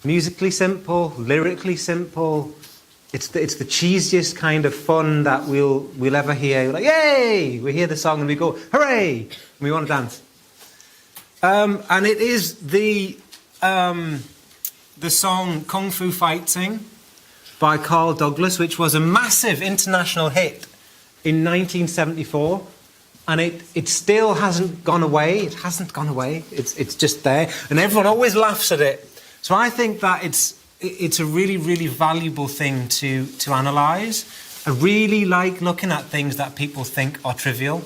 Musically simple, lyrically simple. It's the cheesiest kind of fun that we'll ever hear. You're like, yay! We hear the song and we go, hooray! And we want to dance. And it is the song Kung Fu Citing by Carl Douglas, which was a massive international hit in 1974. And it still hasn't gone away. It hasn't gone away. It's just there. And everyone always laughs at it. So I think that it's a really, really valuable thing to analyse. I really like looking at things that people think are trivial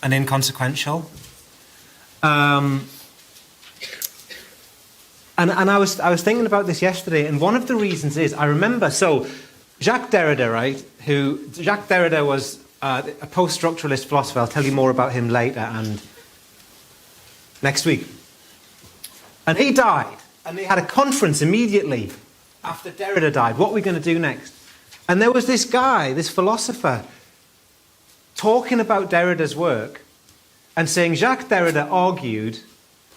and inconsequential. And I was thinking about this yesterday, and one of the reasons is, I remember, so Jacques Derrida, right, Jacques Derrida was a post-structuralist philosopher. I'll tell you more about him later and next week. And he died, and they had a conference immediately after Derrida died. What are we going to do next? And there was this guy, this philosopher, talking about Derrida's work and saying Jacques Derrida argued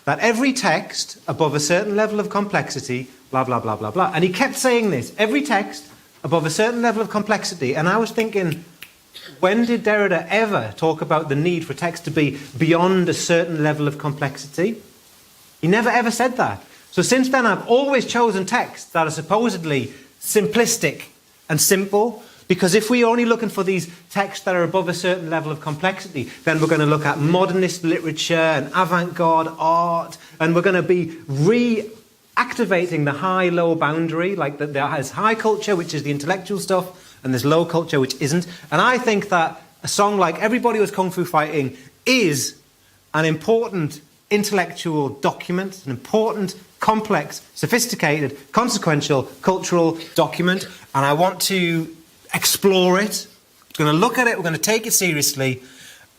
that every text above a certain level of complexity, blah, blah, blah, blah, blah. And he kept saying this, every text above a certain level of complexity. And I was thinking, when did Derrida ever talk about the need for text to be beyond a certain level of complexity? He never ever said that. So since then, I've always chosen texts that are supposedly simplistic and simple, because if we're only looking for these texts that are above a certain level of complexity, then we're going to look at modernist literature and avant-garde art, and we're going to be reactivating the high-low boundary, like there's high culture, which is the intellectual stuff, and there's low culture, which isn't. And I think that a song like Everybody Was Kung Fu Fighting is an important intellectual document, an important, complex, sophisticated, consequential, cultural document, and I want to explore it. We're going to look at it, we're going to take it seriously,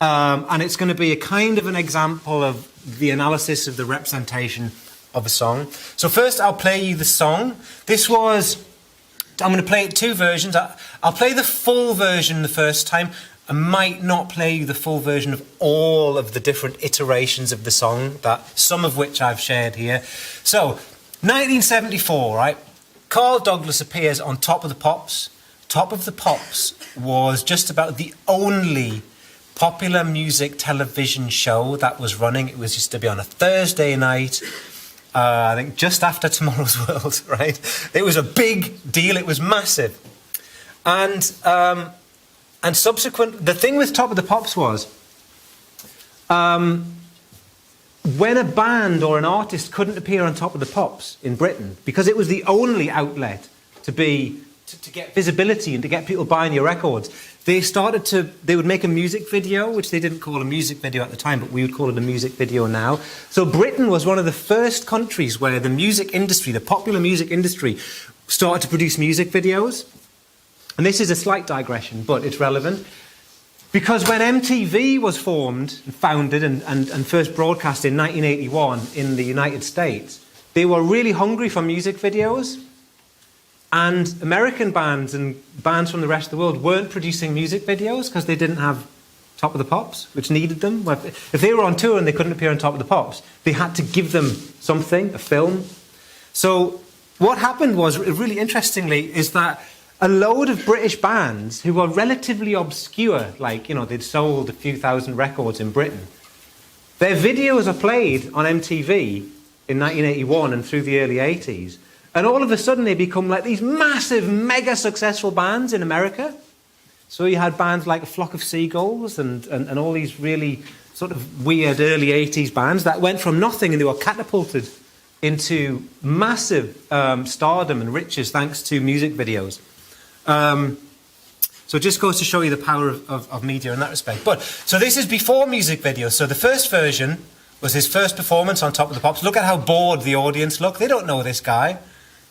and it's going to be a kind of an example of the analysis of the representation of a song. So first I'll play you the song. I'm going to play it two versions. I'll play the full version the first time. I might not play you the full version of all of the different iterations of the song, some of which I've shared here. So, 1974, right? Carl Douglas appears on Top of the Pops. Top of the Pops was just about the only popular music television show that was running. It was used to be on a Thursday night, I think just after Tomorrow's World, right? It was a big deal. It was massive. And subsequent, the thing with Top of the Pops was, when a band or an artist couldn't appear on Top of the Pops in Britain, because it was the only outlet to get visibility and to get people buying your records, they would make a music video, which they didn't call a music video at the time, but we would call it a music video now. So Britain was one of the first countries where the music industry, the popular music industry, started to produce music videos. And this is a slight digression, but it's relevant. Because when MTV was formed and founded and first broadcast in 1981 in the United States, they were really hungry for music videos. And American bands and bands from the rest of the world weren't producing music videos because they didn't have Top of the Pops, which needed them. If they were on tour and they couldn't appear on Top of the Pops, they had to give them something, a film. So what happened was, really interestingly, is that a load of British bands who were relatively obscure, like, they'd sold a few thousand records in Britain, their videos are played on MTV in 1981 and through the early 80s. And all of a sudden they become like these massive, mega successful bands in America. So you had bands like A Flock of Seagulls and all these really sort of weird early 80s bands that went from nothing and they were catapulted into massive stardom and riches thanks to music videos. So it just goes to show you the power of media in that respect. So this is before music videos. So the first version was his first performance on Top of the Pops. Look at how bored the audience look. They don't know this guy.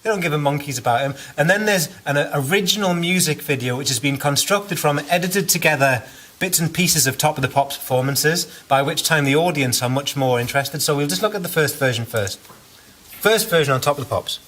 They don't give a monkeys about him. And then there's an original music video which has been constructed from edited together bits and pieces of Top of the Pops performances, by which time the audience are much more interested. So we'll just look at the first version first. First version on Top of the Pops.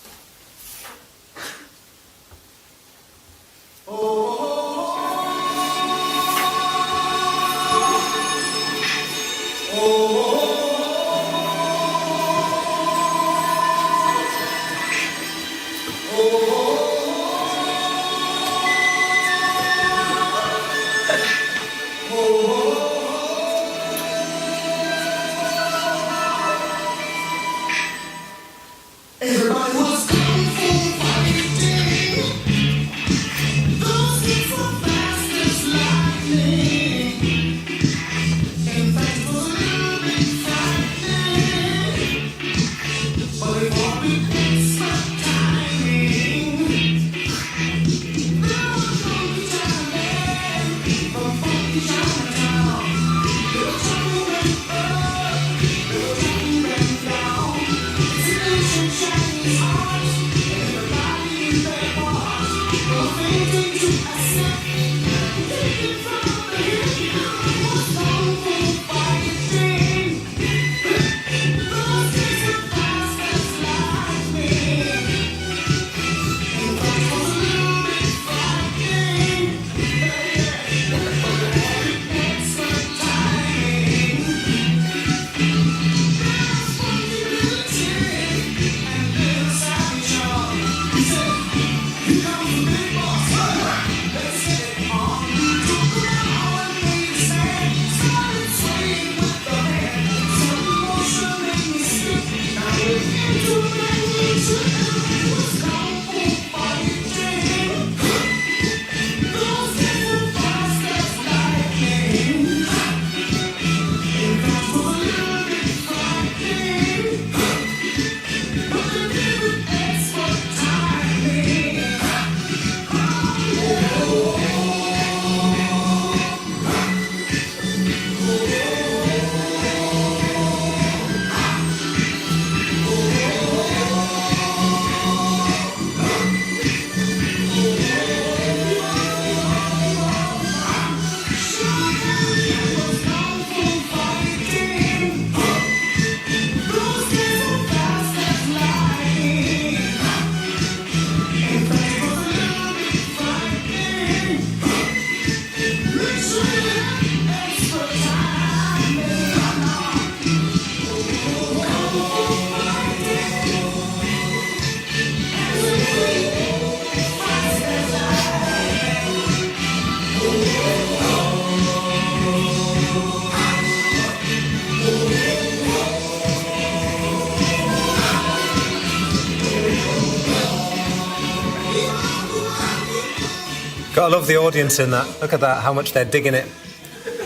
Gotta love the audience in that. Look at that, how much they're digging it.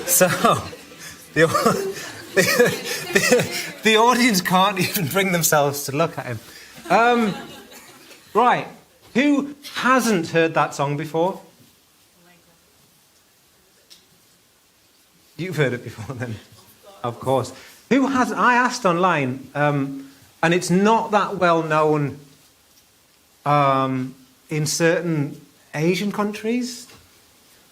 So, the audience can't even bring themselves to look at him. Right, who hasn't heard that song before? You've heard it before then, of course. Who has? I asked online, and it's not that well known in certain Asian countries.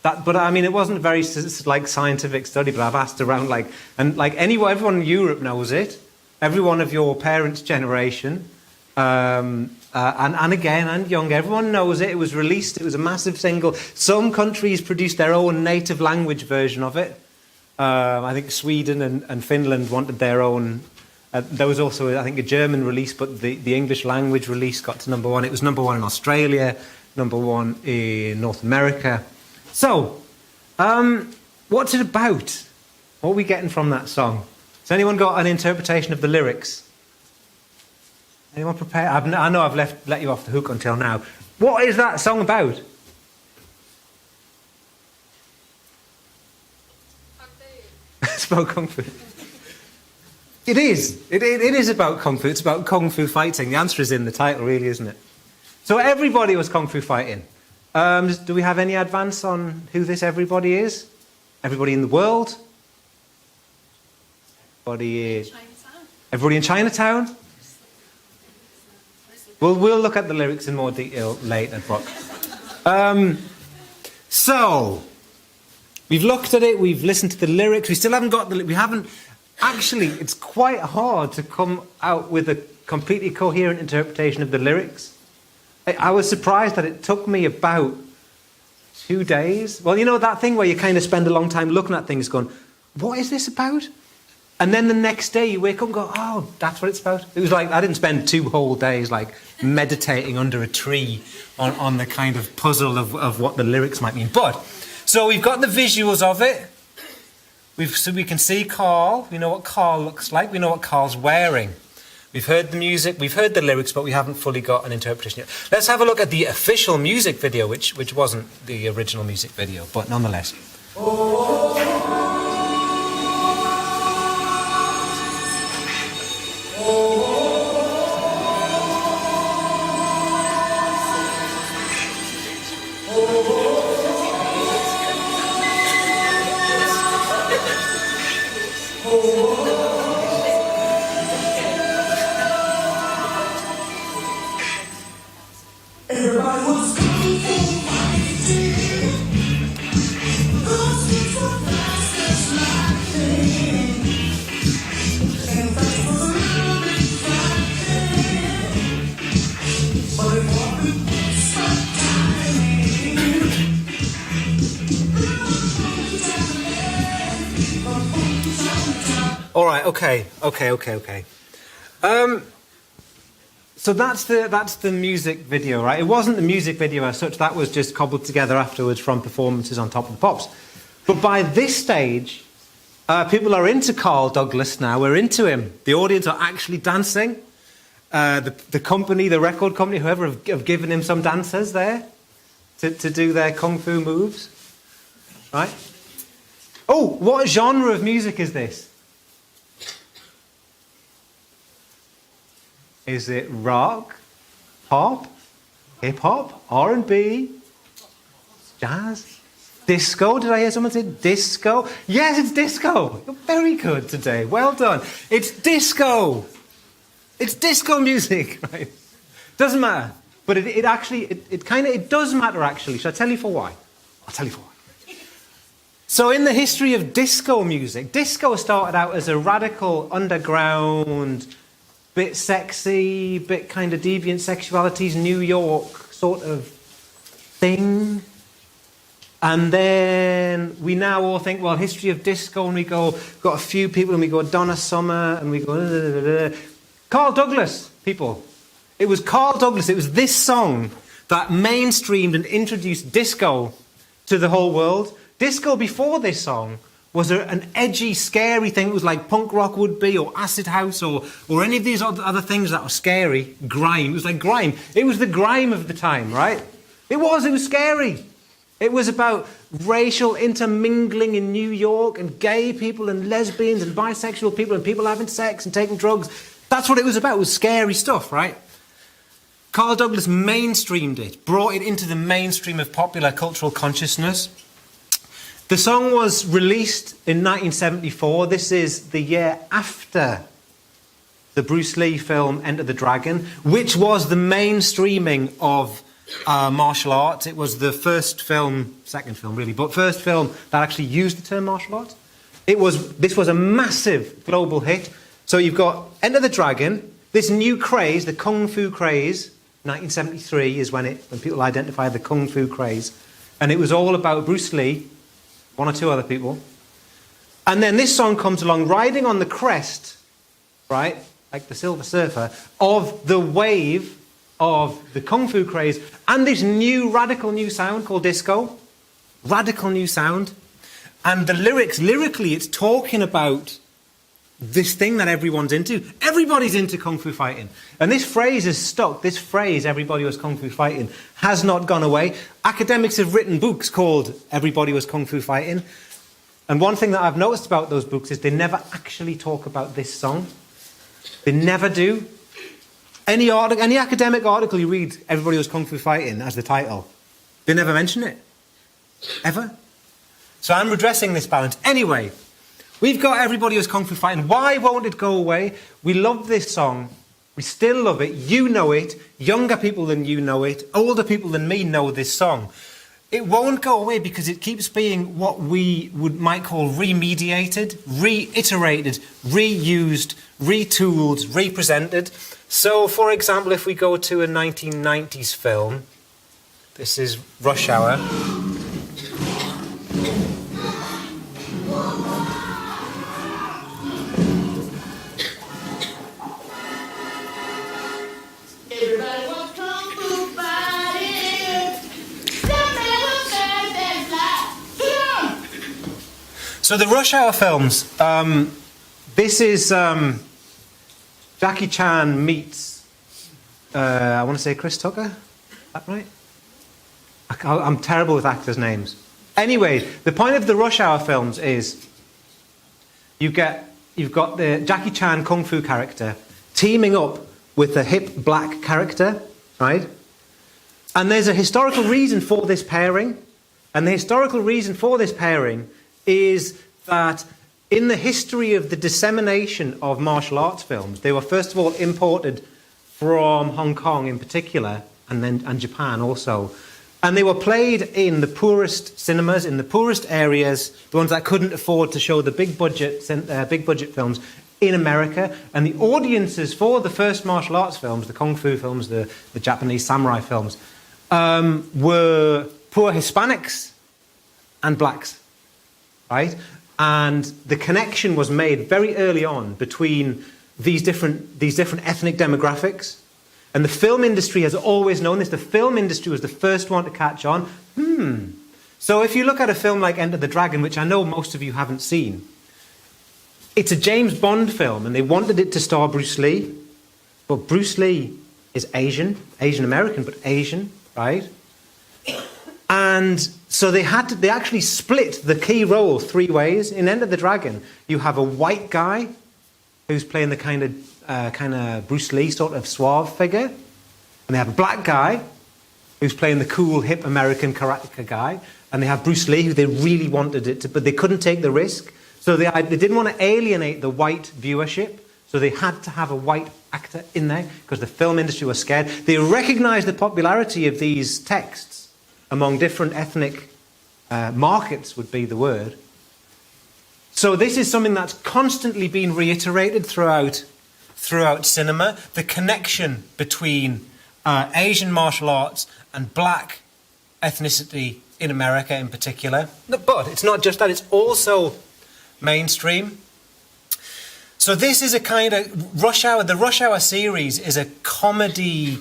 But I mean, it wasn't a very scientific study. But I've asked around, everyone in Europe knows it. Everyone of your parents' generation, and young, everyone knows it. It was released. It was a massive single. Some countries produced their own native language version of it. I think Sweden and Finland wanted their own. There was also, I think, a German release, but the English language release got to number one. It was number one in Australia, number one in North America. So, what's it about? What are we getting from that song? Has anyone got an interpretation of the lyrics? Anyone prepared? I know I've let you off the hook until now. What is that song about? It's about Kung Fu. It is. It is about Kung Fu. It's about Kung Fu fighting. The answer is in the title, really, isn't it? So everybody was Kung Fu fighting. Do we have any advance on who this everybody is? Everybody in the world? Everybody in Chinatown? We'll look at the lyrics in more detail later, but so we've looked at it, we've listened to the lyrics, we still haven't got we haven't actually, it's quite hard to come out with a completely coherent interpretation of the lyrics. I was surprised that it took me about 2 days. Well, you know that thing where you kind of spend a long time looking at things going, what is this about? And then the next day you wake up and go, oh, that's what it's about. It was like, I didn't spend 2 whole days like meditating under a tree on the kind of puzzle of what the lyrics might mean. But, so we've got the visuals of it. So we can see Carl. We know what Carl looks like. We know what Carl's wearing. We've heard the music, we've heard the lyrics, but we haven't fully got an interpretation yet. Let's have a look at the official music video, which wasn't the original music video, but nonetheless. All right. Okay. So that's the music video, right? It wasn't the music video as such. That was just cobbled together afterwards from performances on Top of the Pops. But by this stage, people are into Carl Douglas now. We're into him. The audience are actually dancing. The company, the record company, whoever have given him some dancers there to do their kung fu moves, right? Oh, what genre of music is this? Is it rock, pop, hip-hop, R&B, jazz, disco? Did I hear someone say disco? Yes, it's disco. You're very good today. Well done. It's disco. It's disco music, right? Doesn't matter. But it actually does matter, actually. Shall I tell you for why? I'll tell you for why. So in the history of disco music, disco started out as a radical underground, bit sexy, bit kind of deviant sexualities, New York sort of thing. And then we now all think, well, history of disco, and we got a few people, and we go Donna Summer, and we go... Carl Douglas, people. It was Carl Douglas, it was this song that mainstreamed and introduced disco to the whole world. Disco before this song was an edgy, scary thing. It was like punk rock would be, or acid house, or any of these other things that are scary. Grime. It was like grime. It was the grime of the time, right? It was scary. It was about racial intermingling in New York, and gay people, and lesbians, and bisexual people, and people having sex and taking drugs. That's what it was about. It was scary stuff, right? Carl Douglas mainstreamed it, brought it into the mainstream of popular cultural consciousness. The song was released in 1974. This is the year after the Bruce Lee film Enter the Dragon, which was the mainstreaming of martial arts. It was the first film, second film really, but first film that actually used the term martial arts. This was a massive global hit. So you've got Enter the Dragon, this new craze, the Kung Fu craze. 1973 is when people identified the Kung Fu craze. And it was all about Bruce Lee, one or two other people. And then this song comes along riding on the crest, right, like the Silver Surfer, of the wave of the Kung Fu craze and this new radical new sound called disco. Radical new sound. And the lyrically, it's talking about this thing that everyone's into. Everybody's into Kung Fu fighting. And this phrase is stuck. This phrase, everybody was Kung Fu fighting, has not gone away. Academics have written books called Everybody Was Kung Fu Fighting. And one thing that I've noticed about those books is they never actually talk about this song. They never do. Any academic article you read, Everybody Was Kung Fu Fighting, as the title, they never mention it. Ever. So I'm redressing this balance. Anyway, we've got Everybody Was Kung Fu Fighting. Why won't it go away? We love this song. We still love it. You know it. Younger people than you know it. Older people than me know this song. It won't go away because it keeps being what we might call remediated, reiterated, reused, retooled, represented. So, for example, if we go to a 1990s film, this is Rush Hour. So the Rush Hour films, this is Jackie Chan meets, I want to say Chris Tucker, is that right? I'm terrible with actors' names. Anyway, the point of the Rush Hour films is you've got the Jackie Chan Kung Fu character teaming up with the hip black character, right? And there's a historical reason for this pairing. And the historical reason for this pairing is that in the history of the dissemination of martial arts films, they were first of all imported from Hong Kong in particular, and Japan also. And they were played in the poorest cinemas, in the poorest areas, the ones that couldn't afford to show the big budget films in America. And the audiences for the first martial arts films, the Kung Fu films, the Japanese samurai films, were poor Hispanics and blacks. Right? And the connection was made very early on between these different ethnic demographics. And the film industry has always known this. The film industry was the first one to catch on. So if you look at a film like Enter the Dragon, which I know most of you haven't seen, it's a James Bond film, and they wanted it to star Bruce Lee. But Bruce Lee is Asian American, but Asian, right? And so they actually split the key role 3 ways. In Enter the Dragon, you have a white guy who's playing the kind of Bruce Lee sort of suave figure, and they have a black guy who's playing the cool hip American karateka guy, and they have Bruce Lee, who they really wanted it to, but they couldn't take the risk. So they didn't want to alienate the white viewership, so they had to have a white actor in there because the film industry was scared. They recognized the popularity of these texts among different ethnic markets, would be the word. So this is something that's constantly been reiterated throughout cinema, the connection between Asian martial arts and black ethnicity in America in particular. But it's not just that, it's also mainstream. So this is a kind of Rush Hour. The Rush Hour series is a comedy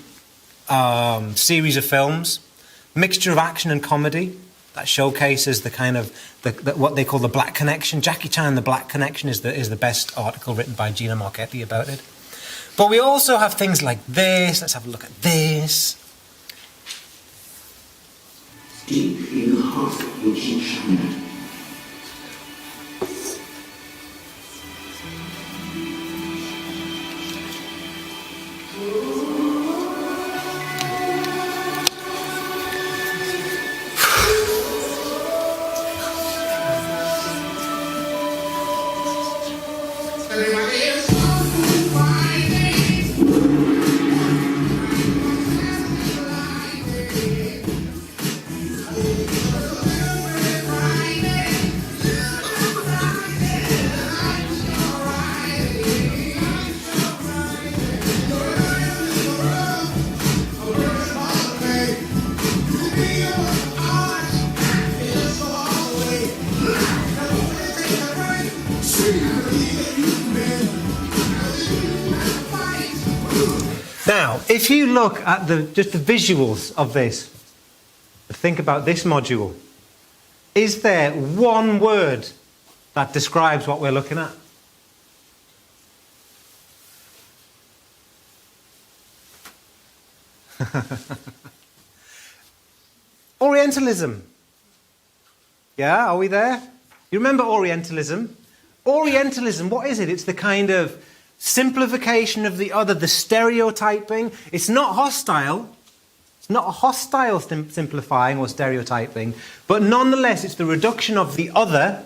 series of films, mixture of action and comedy, that showcases the kind of what they call the Black Connection. Jackie Chan and the Black Connection is the best article written by Gina Marchetti about it. But we also have things like this. Let's have a look at this. Deep in the heart of ancient China, Now, if you look at just the visuals of this, think about this module. Is there one word that describes what we're looking at? Orientalism. Yeah, are we there? You remember Orientalism? Orientalism, what is it? It's the kind of simplification of the other, the stereotyping. It's not hostile. It's not a hostile simplifying or stereotyping, but nonetheless it's the reduction of the other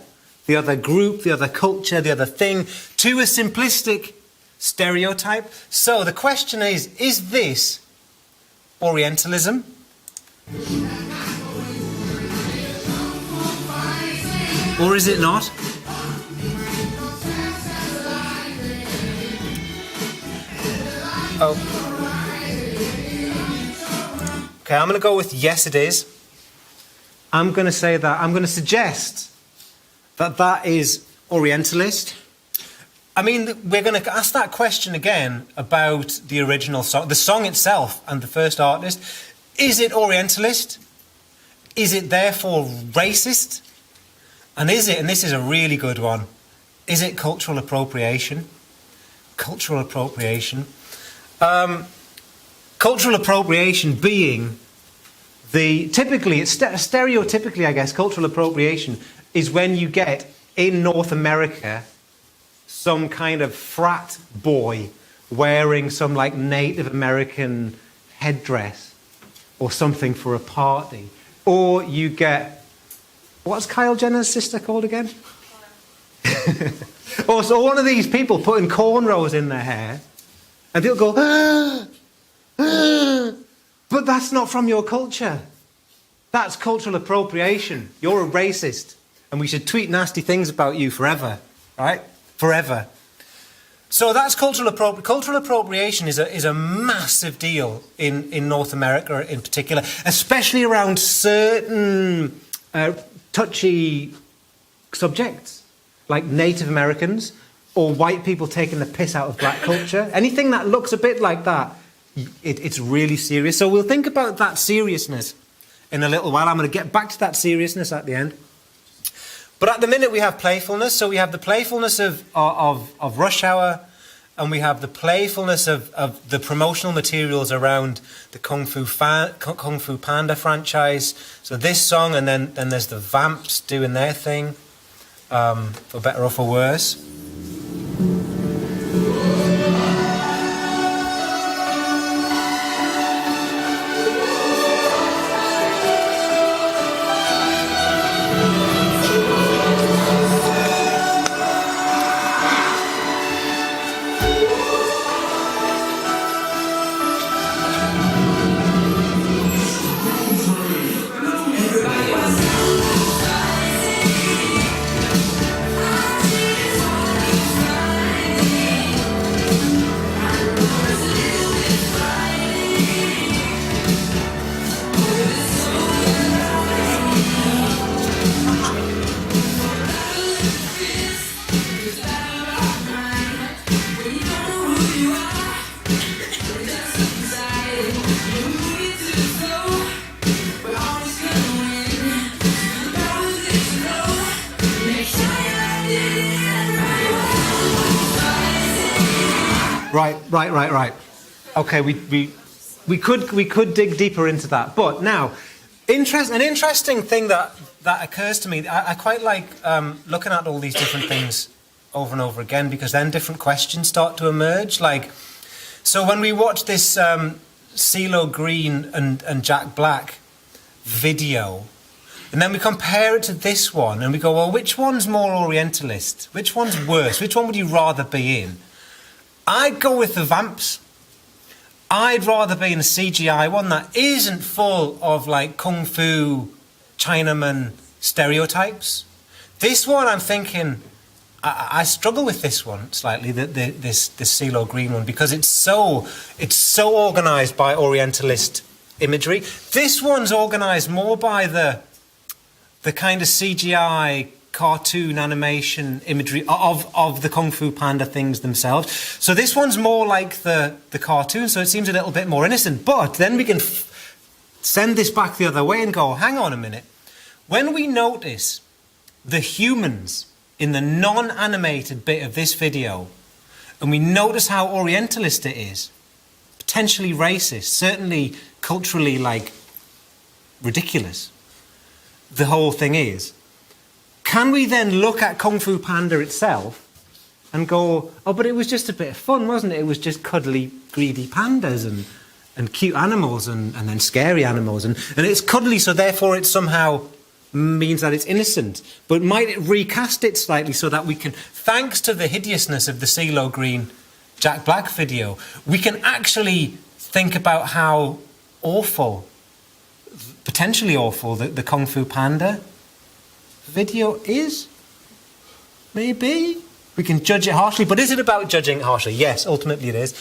group, the other culture, the other thing, to a simplistic stereotype. So the question is this Orientalism? Or is it not? Oh. Okay, I'm going to go with yes, it is. I'm going to say that. I'm going to suggest that is Orientalist. I mean, we're going to ask that question again about the original song, the song itself and the first artist. Is it Orientalist? Is it therefore racist? And is it, and this is a really good one, is it cultural appropriation? Cultural appropriation. Cultural appropriation being stereotypically, I guess, cultural appropriation is when you get, in North America, some kind of frat boy wearing some like Native American headdress or something for a party. Or you get, what's Kyle Jenner's sister called again? Or so one of these people putting cornrows in their hair, and they'll go, but that's not from your culture. That's cultural appropriation. You're a racist, and we should tweet nasty things about you forever, right? Forever. So that's cultural appropriation. Cultural appropriation is a massive deal in North America in particular, especially around certain touchy subjects. like Native Americans or white people taking the piss out of black culture, anything that looks a bit like that, it's really serious. So we'll think about that seriousness in a little while. I'm going to get back to that seriousness at the end. But at the minute we have playfulness. So we have the playfulness of Rush Hour, and we have the playfulness of the promotional materials around the Kung Fu Panda franchise. So this song, and then there's the Vamps doing their thing, for better or for worse. Right. Okay, we could dig deeper into that, but now, an interesting thing that occurs to me. I quite like looking at all these different things over and over again, because then different questions start to emerge. Like, so when we watch this CeeLo Green and Jack Black video, and then we compare it to this one, and we go, well, which one's more Orientalist? Which one's worse? Which one would you rather be in? I'd go with the Vamps. I'd rather be in a CGI one that isn't full of like Kung Fu Chinaman stereotypes. This one, I'm thinking, I struggle with this one slightly, this CeeLo Green one, because it's so organised by Orientalist imagery. This one's organised more by the kind of CGI cartoon animation imagery of the Kung Fu Panda things themselves. So this one's more like the cartoon, so it seems a little bit more innocent. But then we can send this back the other way and go, hang on a minute. When we notice the humans in the non-animated bit of this video, and we notice how Orientalist it is, potentially racist, certainly culturally like ridiculous, the whole thing is, can we then look at Kung Fu Panda itself and go, oh, but it was just a bit of fun, wasn't it? It was just cuddly, greedy pandas and cute animals and then scary animals. And it's cuddly, so therefore it somehow means that it's innocent. But might it recast it slightly so that we can, thanks to the hideousness of the CeeLo Green Jack Black video, we can actually think about how awful, potentially awful, the Kung Fu Panda video is? Maybe? We can judge it harshly, but is it about judging it harshly? Yes, ultimately it is.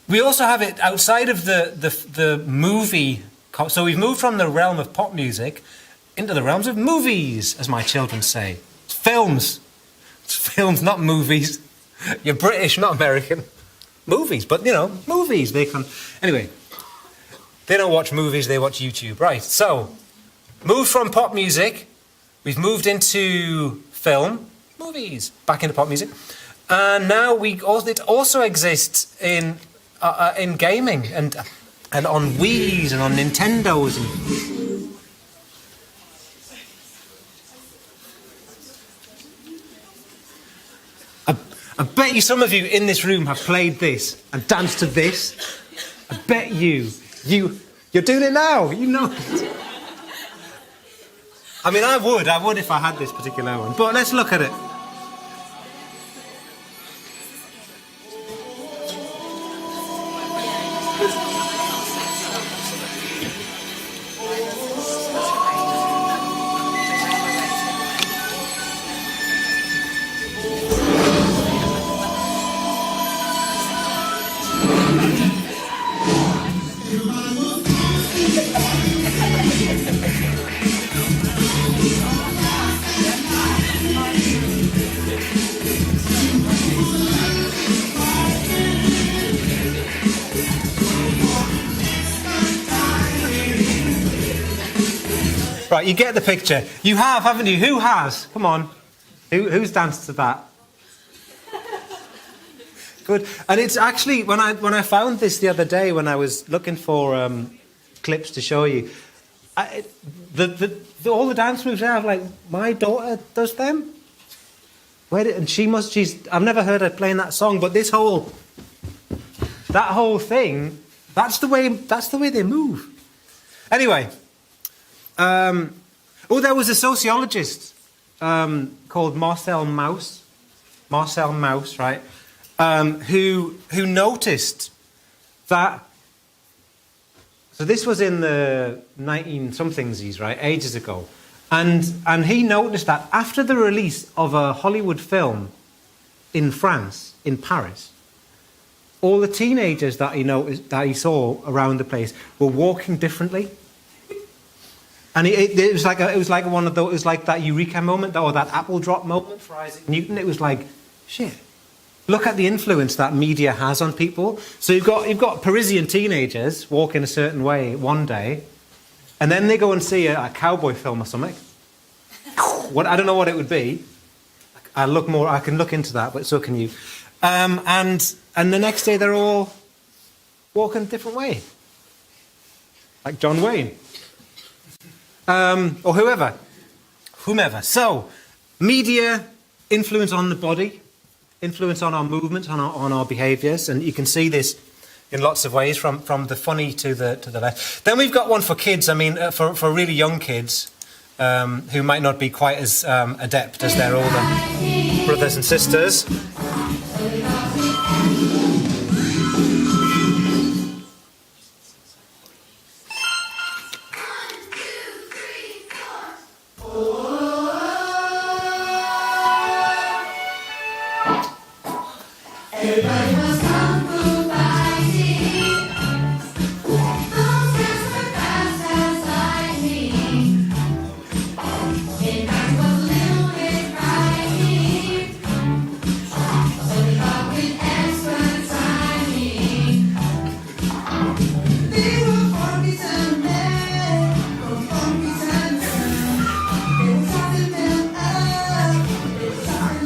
We also have it outside of the movie. So we've moved from the realm of pop music into the realms of movies, as my children say. It's films. It's films, not movies. You're British, not American. Movies, but, you know, movies. Anyway, they don't watch movies, they watch YouTube. Right, so, moved from pop music, we've moved into film, movies, back into pop music, and now it also exists in gaming and on Wii's and on Nintendos. I bet you some of you in this room have played this and danced to this. I bet you're doing it now. You know it. I mean, I would if I had this particular one. But let's look at it. Right, you get the picture. You have, haven't you? Who has? Come on. Who's danced to that? Good. And it's actually, when I found this the other day, when I was looking for clips to show you, all the dance moves I have, like, my daughter does them. I've never heard her playing that song, but that whole thing, that's the way they move. Anyway, there was a sociologist called Marcel Mauss, right, who noticed that. So this was in the 19-somethings, right, ages ago, and he noticed that after the release of a Hollywood film in France, in Paris, all the teenagers that he saw around the place were walking differently. And it was like one of those. It was like that eureka moment, or that apple drop moment for Isaac Newton. It was like, shit. Look at the influence that media has on people. So you've got Parisian teenagers walking a certain way one day, and then they go and see a cowboy film or something. I don't know what it would be. I can look into that, but so can you. And the next day they're all walking a different way, like John Wayne. Or whomever. So, media, influence on the body, influence on our movements, on our behaviours, and you can see this in lots of ways, from the funny to the left. Then we've got one for kids. I mean, for really young kids who might not be quite as adept as their older brothers and sisters. Everybody was Kung Fu Citing. Those hands were fast as lightning. In fact, was a little bit frightening. Only fought with expert timing. They were funky men from funky men. They were talking them up. They were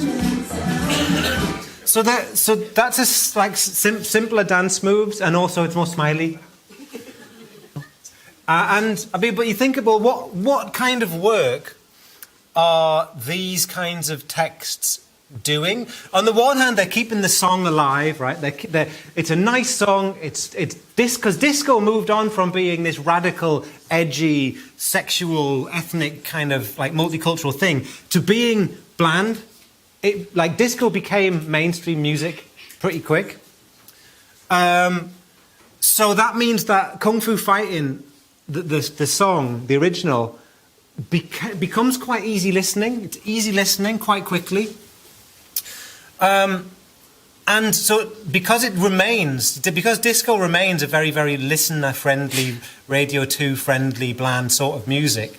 talking them down. So that's simpler dance moves, and also it's more smiley. But you think about what kind of work are these kinds of texts doing? On the one hand, they're keeping the song alive, right? It's a nice song. Because disco moved on from being this radical, edgy, sexual, ethnic kind of like multicultural thing to being bland. Disco became mainstream music pretty quick. So that means that Kung Fu Fighting, the song, the original, becomes quite easy listening. It's easy listening quite quickly. And so because disco remains a very, very listener-friendly, Radio 2-friendly, bland sort of music,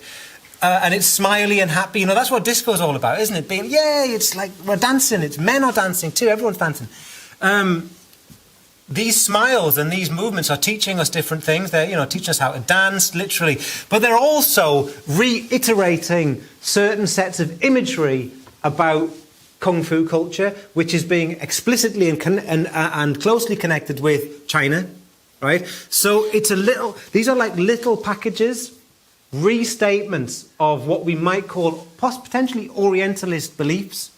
and it's smiley and happy. You know, that's what disco's all about, isn't it? Being, yay, it's like we're dancing. It's men are dancing too. Everyone's dancing. These smiles and these movements are teaching us different things. They're, teaching us how to dance, literally. But they're also reiterating certain sets of imagery about Kung Fu culture, which is being explicitly and closely connected with China, right? So these are like little packages, restatements of what we might call potentially Orientalist beliefs,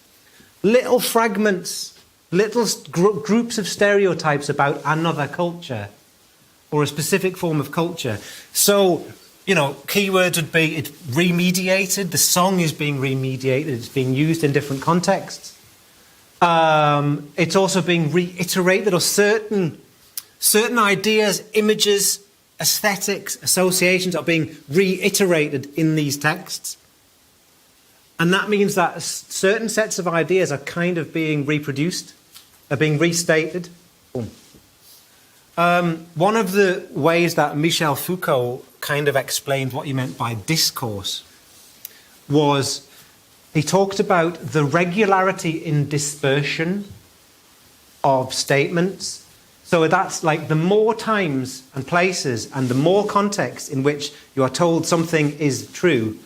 little fragments, little groups of stereotypes about another culture or a specific form of culture. So, keywords would be it's remediated, the song is being remediated, it's being used in different contexts. It's also being reiterated, or certain ideas, images, aesthetics, associations are being reiterated in these texts. And that means that certain sets of ideas are kind of being reproduced, are being restated. Boom. One of the ways that Michel Foucault kind of explained what he meant by discourse was he talked about the regularity in dispersion of statements. So that's like the more times and places and the more context in which you are told something is true,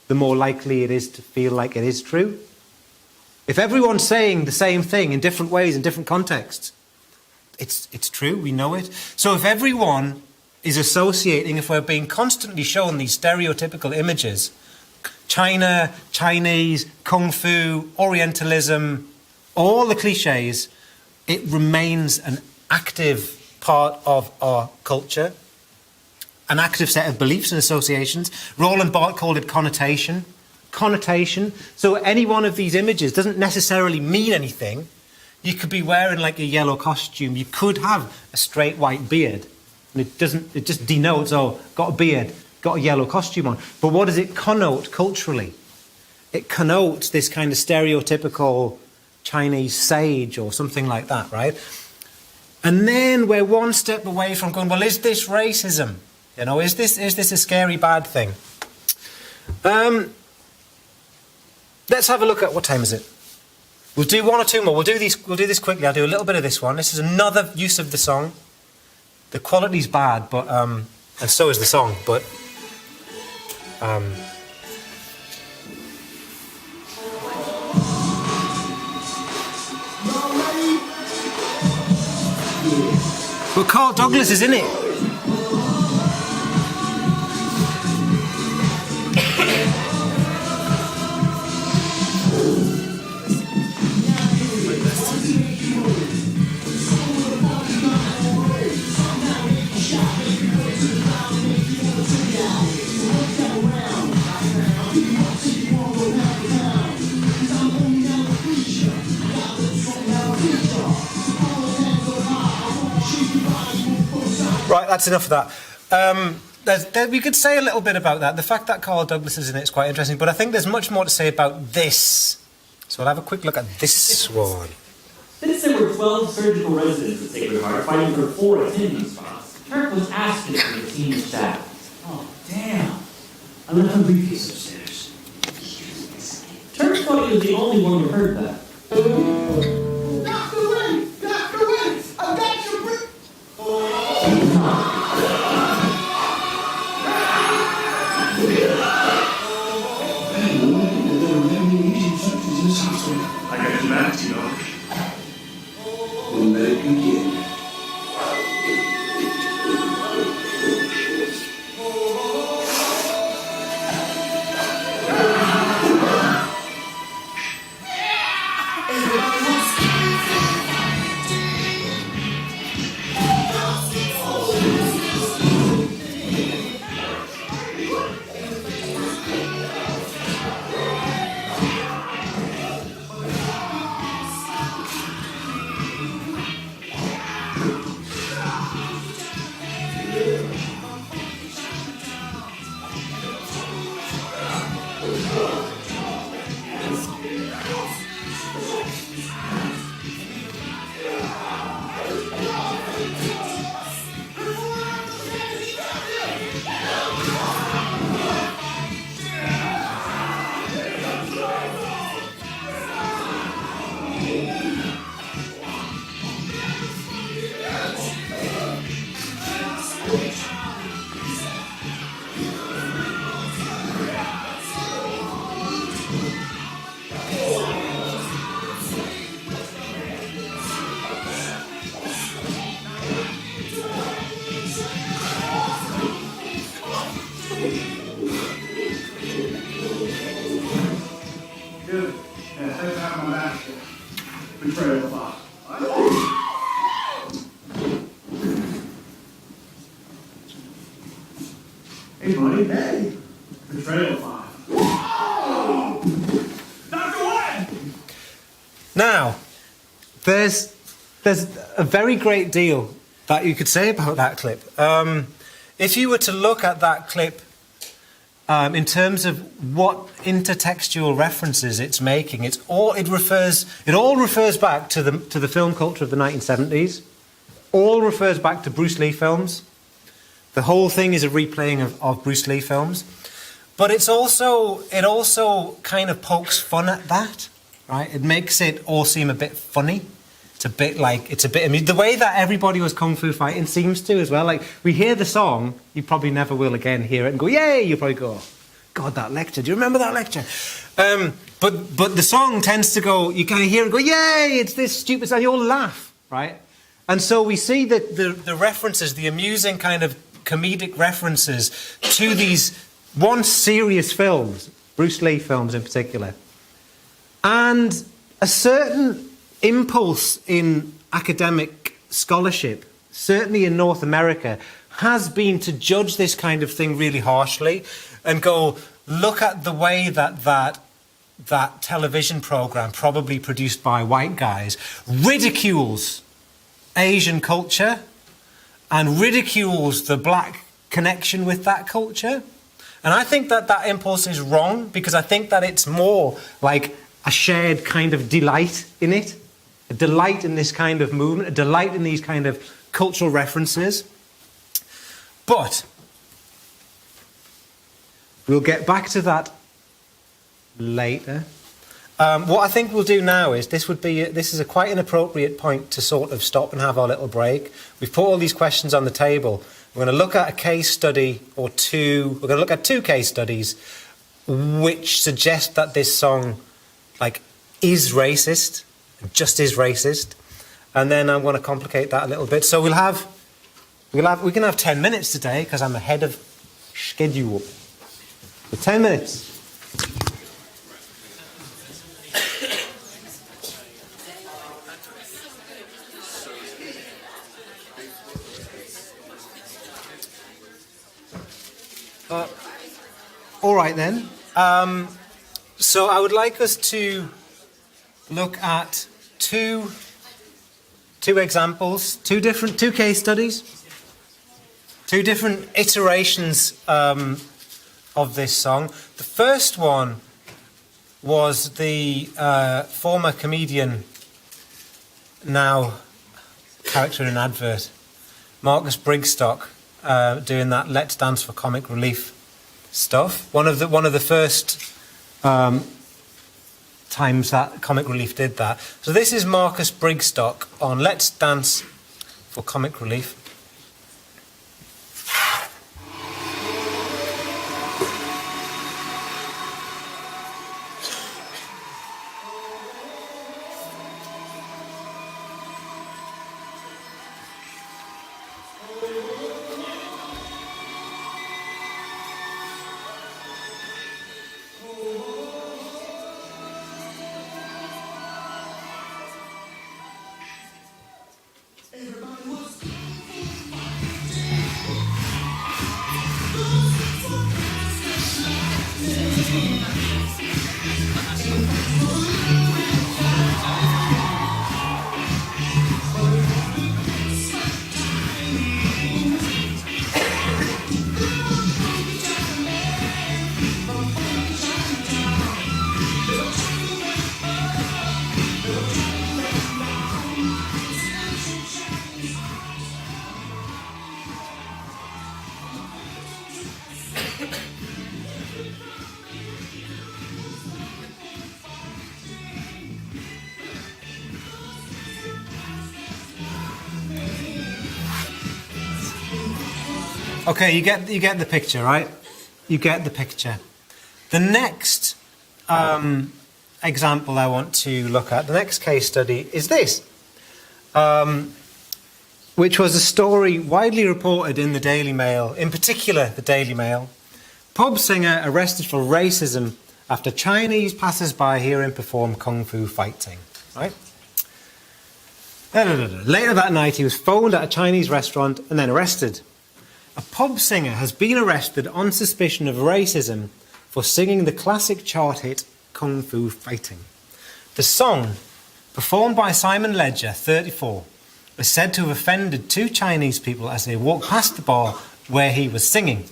the more likely it is to feel like it is true. If everyone's saying the same thing in different ways, in different contexts, it's true, we know it. So if everyone is associating, if we're being constantly shown these stereotypical images, China, Chinese, Kung Fu, Orientalism, all the cliches, it remains an active part of our culture, an active set of beliefs and associations. Roland Barthes called it connotation. Connotation. So any one of these images doesn't necessarily mean anything. You could be wearing like a yellow costume. You could have a straight white beard. And it just denotes, oh, got a beard, got a yellow costume on. But what does it connote culturally? It connotes this kind of stereotypical Chinese sage or something like that, right? And then we're one step away from going, well, is this racism? You know, is this a scary bad thing? Let's have a look at, what time is it? We'll do one or two more. We'll do this quickly. I'll do a little bit of this one. This is another use of the song. The quality's bad, but and so is the song, but but Carl Douglas is in it. Right, that's enough of that. We could say a little bit about that. The fact that Carl Douglas is in it is quite interesting, but I think there's much more to say about this. So we'll have a quick look at this one. Since there were 12 surgical residents at Sacred Heart fighting for 4 attending spots, Turk was asking for the senior staff. Oh, damn. I left my briefcase upstairs. Turk thought he was the only one who heard that. Dr. Wayne! Dr. Wayne! I got your brief! I got your back, you know. We'll let it begin. Good. Yeah, take out my basket. Betrayal box. Hey, buddy. Hey. Betrayal box. Dr. White! Now, there's a very great deal that you could say about that clip. If you were to look at that clip in terms of what intertextual references it's making, it all refers back to the film culture of the 1970s. All refers back to Bruce Lee films. The whole thing is a replaying of Bruce Lee films. But it also kind of pokes fun at that, right? It makes it all seem a bit funny. it's a bit amusing. The way that everybody was kung fu fighting seems to as well. Like, we hear the song, you probably never will again hear it and go, yay! You probably go, God, that lecture. Do you remember that lecture? But the song tends to go, you kind of hear it and go, yay! It's this stupid song. You all laugh, right? And so we see that the references, the amusing kind of comedic references to these once serious films, Bruce Lee films in particular, and a certain impulse in academic scholarship, certainly in North America, has been to judge this kind of thing really harshly and go, look at the way that television program, probably produced by white guys, ridicules Asian culture and ridicules the black connection with that culture. And I think that impulse is wrong, because I think that it's more like a shared kind of delight in it, a delight in this kind of movement, a delight in these kind of cultural references. But we'll get back to that later. What I think we'll do now is, this is quite an appropriate point to sort of stop and have our little break. We've put all these questions on the table. We're going to look at a case study or two. We're going to look at 2 case studies which suggest that this song is racist, just is racist. And then I'm going to complicate that a little bit. So we can have 10 minutes today, because I'm ahead of schedule. So 10 minutes. All right then. So I would like us to look at two examples, two case studies, 2 different iterations of this song. The first one was the former comedian, now character in an advert, Marcus Brigstock, doing that "Let's Dance for Comic Relief" stuff. One of the first times that Comic Relief did that. So this is Marcus Brigstock on "Let's Dance for Comic Relief." Okay, you get the picture, right? You get the picture. The next example I want to look at, the next case study, is this, which was a story widely reported in the Daily Mail, in particular the Daily Mail. Pub singer arrested for racism after Chinese passers-by hear him perform Kung Fu Citing, right? Later that night, he was phoned at a Chinese restaurant and then arrested. A pub singer has been arrested on suspicion of racism for singing the classic chart hit Kung Fu Citing. The song, performed by Simon Ledger, 34, is said to have offended 2 Chinese people as they walked past the bar where he was singing.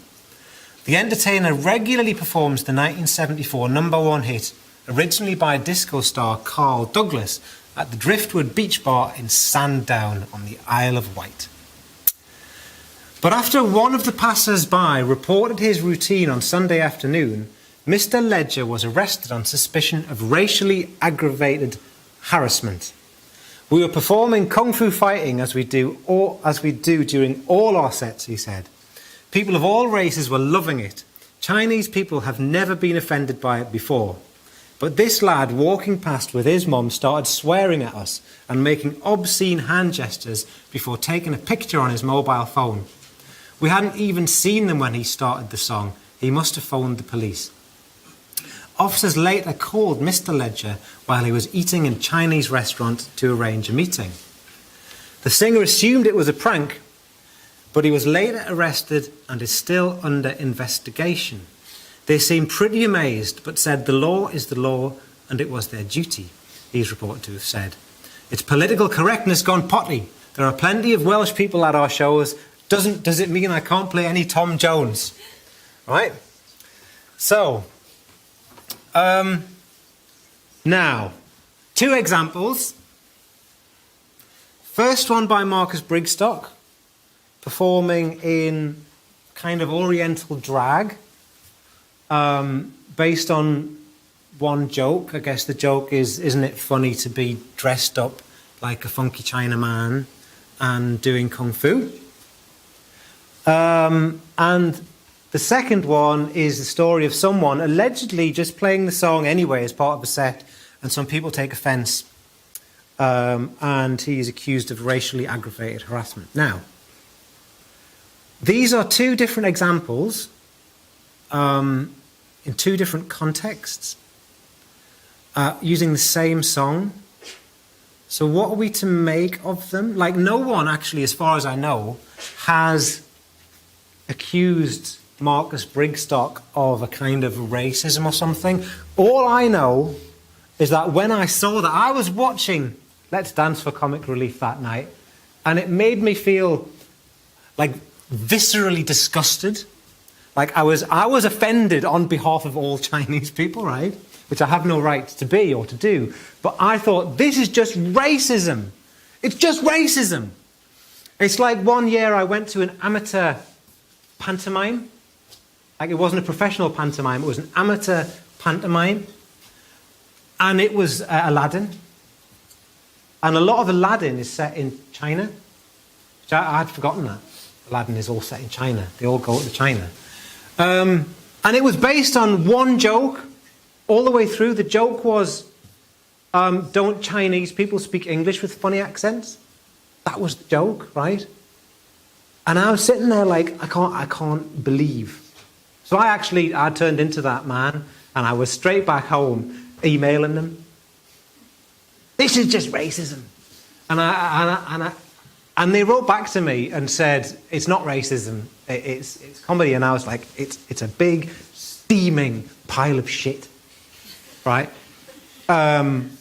The entertainer regularly performs the 1974 #1 hit, originally by disco star Carl Douglas, at the Driftwood Beach Bar in Sandown on the Isle of Wight. But after one of the passers-by reported his routine on Sunday afternoon, Mr. Ledger was arrested on suspicion of racially aggravated harassment. We were performing Kung Fu Fighting as we do during all our sets, he said. People of all races were loving it. Chinese people have never been offended by it before. But this lad walking past with his mum started swearing at us and making obscene hand gestures before taking a picture on his mobile phone. We hadn't even seen them when he started the song. He must have phoned the police. Officers later called Mr. Ledger while he was eating in a Chinese restaurant to arrange a meeting. The singer assumed it was a prank, but he was later arrested and is still under investigation. They seemed pretty amazed, but said the law is the law and it was their duty, he's reported to have said. It's political correctness gone potty. There are plenty of Welsh people at our shows. Does it mean I can't play any Tom Jones? Right? So, now, 2 examples. First one by Marcus Brigstock, performing in kind of Oriental drag, based on one joke. I guess the joke is, isn't it funny to be dressed up like a funky Chinaman and doing Kung Fu? And the second one is the story of someone allegedly just playing the song anyway as part of a set, and some people take offence, and he is accused of racially aggravated harassment. Now, these are 2 different examples in 2 different contexts, using the same song. So what are we to make of them? Like, no one actually, as far as I know, has accused Marcus Brigstock of a kind of racism or something. All I know is that when I saw that, I was watching Let's Dance for Comic Relief that night, and it made me feel like viscerally disgusted. Like I was offended on behalf of all Chinese people, right? Which I have no right to be or to do. But I thought, this is just racism. It's just racism. It's like one year I went to an amateur pantomime. Like it wasn't a professional pantomime, it was an amateur pantomime. And it was Aladdin. And a lot of Aladdin is set in China. Which I had forgotten that. Aladdin is all set in China. They all go to China. And it was based on one joke all the way through. The joke was, don't Chinese people speak English with funny accents? That was the joke, right? And I was sitting there like, I can't believe. So I turned into that man, and I was straight back home emailing them. This is just racism. And they wrote back to me and said, it's not racism, it's comedy. And I was like, it's a big, steaming pile of shit, right? And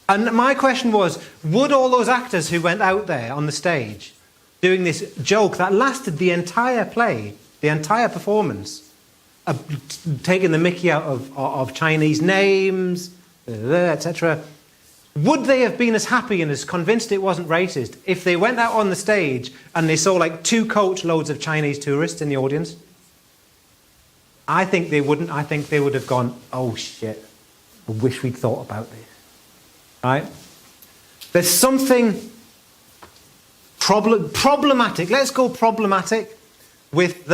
my question was, would all those actors who went out there on the stage doing this joke that lasted the entire play, the entire performance, taking the mickey out of Chinese names, etc., would they have been as happy and as convinced it wasn't racist if they went out on the stage and they saw like 2 coachloads of Chinese tourists in the audience? I think they wouldn't. I think they would have gone, oh shit, I wish we'd thought about this. Right? There's something problematic. Let's go problematic with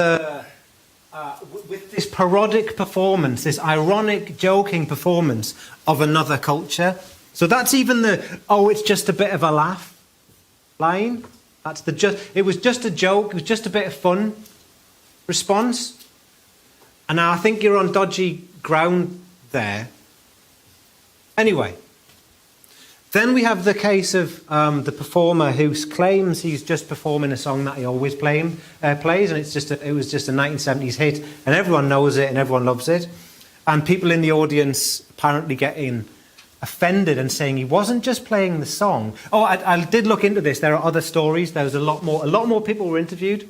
with this parodic performance, this ironic, joking performance of another culture. So that's even it's just a bit of a laugh line. It was just a joke, it was just a bit of fun response. And now I think you're on dodgy ground there. Anyway, then we have the case of the performer who claims he's just performing a song that he always plays, and it was just a 1970s hit, and everyone knows it and everyone loves it. And people in the audience apparently getting offended and saying he wasn't just playing the song. Oh, I did look into this. There are other stories. There was a lot more people were interviewed,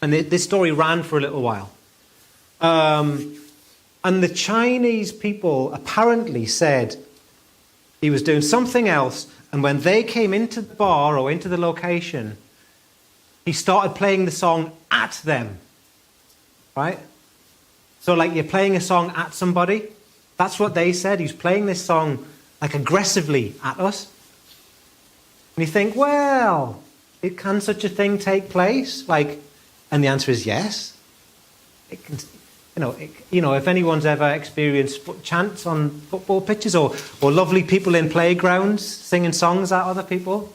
and this story ran for a little while. And the Chinese people apparently said he was doing something else, and when they came into the bar or into the location, he started playing the song at them. Right? So like you're playing a song at somebody. That's what they said. He's playing this song like aggressively at us. And you think, well, can such a thing take place? And the answer is yes. It can, if anyone's ever experienced chants on football pitches or lovely people in playgrounds singing songs at other people,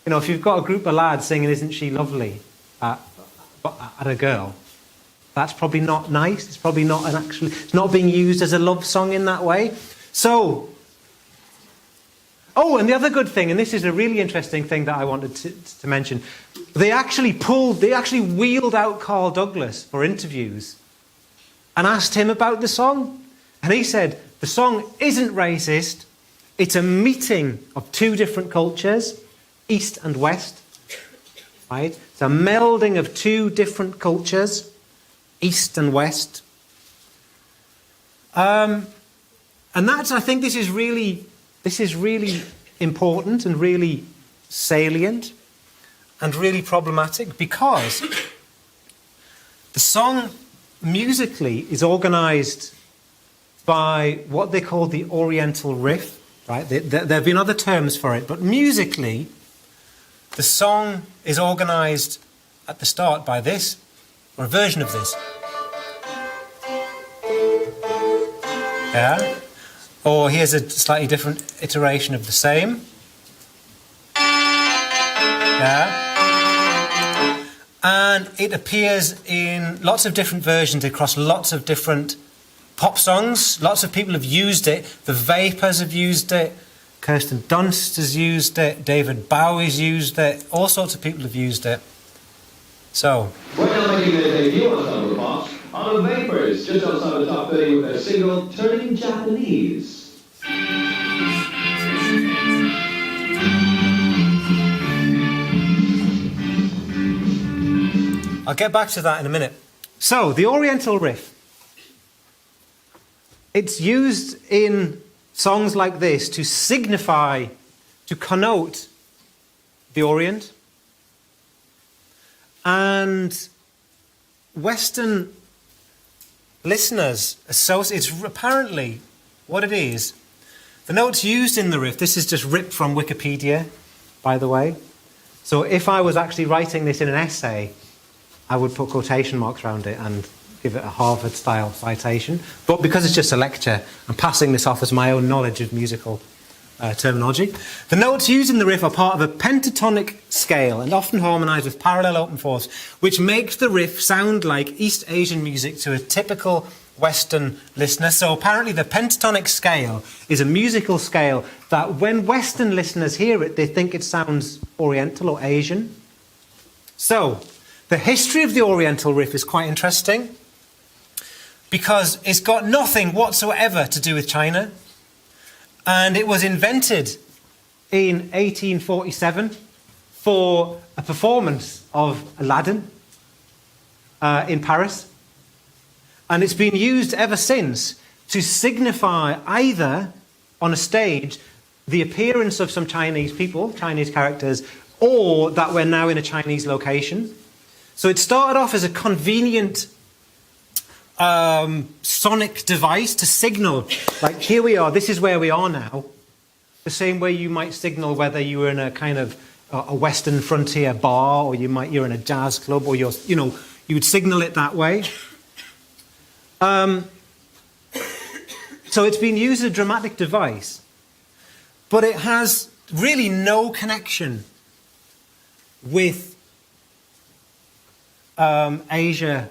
if you've got a group of lads singing "Isn't She Lovely" at a girl, that's probably not nice. It's probably not it's not being used as a love song in that way. So, and the other good thing, and this is a really interesting thing that I wanted to mention, they actually wheeled out Carl Douglas for interviews and asked him about the song. And he said, the song isn't racist. It's a meeting of two different cultures, East and West. Right? It's a melding of two different cultures, East and West. And I think this is really important and really salient and really problematic, because the song musically is organised by what they call the Oriental riff. Right? There have been other terms for it, but musically, the song is organised at the start by this, or a version of this. Yeah? Or here's a slightly different iteration of the same. Yeah? And it appears in lots of different versions across lots of different pop songs. Lots of people have used it. The Vapors have used it. Kirsten Dunst has used it. David Bowie's used it. All sorts of people have used it. So. Right now making their debut on Summer Pop are the Vapors, just outside the top 30 with their single Turning Japanese. I'll get back to that in a minute. So, the Oriental riff. It's used in songs like this to signify, to connote the Orient. And Western listeners associate, it's apparently what it is. The notes used in the riff, this is just ripped from Wikipedia, by the way. So if I was actually writing this in an essay, I would put quotation marks around it and give it a Harvard-style citation. But because it's just a lecture, I'm passing this off as my own knowledge of musical terminology. The notes used in the riff are part of a pentatonic scale and often harmonised with parallel open fourths, which makes the riff sound like East Asian music to a typical Western listener. So apparently the pentatonic scale is a musical scale that when Western listeners hear it, they think it sounds Oriental or Asian. So the history of the Oriental riff is quite interesting because it's got nothing whatsoever to do with China. And it was invented in 1847 for a performance of Aladdin in Paris. And it's been used ever since to signify either on a stage the appearance of some Chinese people, Chinese characters, or that we're now in a Chinese location. So it started off as a convenient sonic device to signal, like, here we are, this is where we are now. The same way you might signal whether you were in a kind of a Western frontier bar, or you're in a jazz club, or you would signal it that way. So it's been used as a dramatic device, but it has really no connection with Asia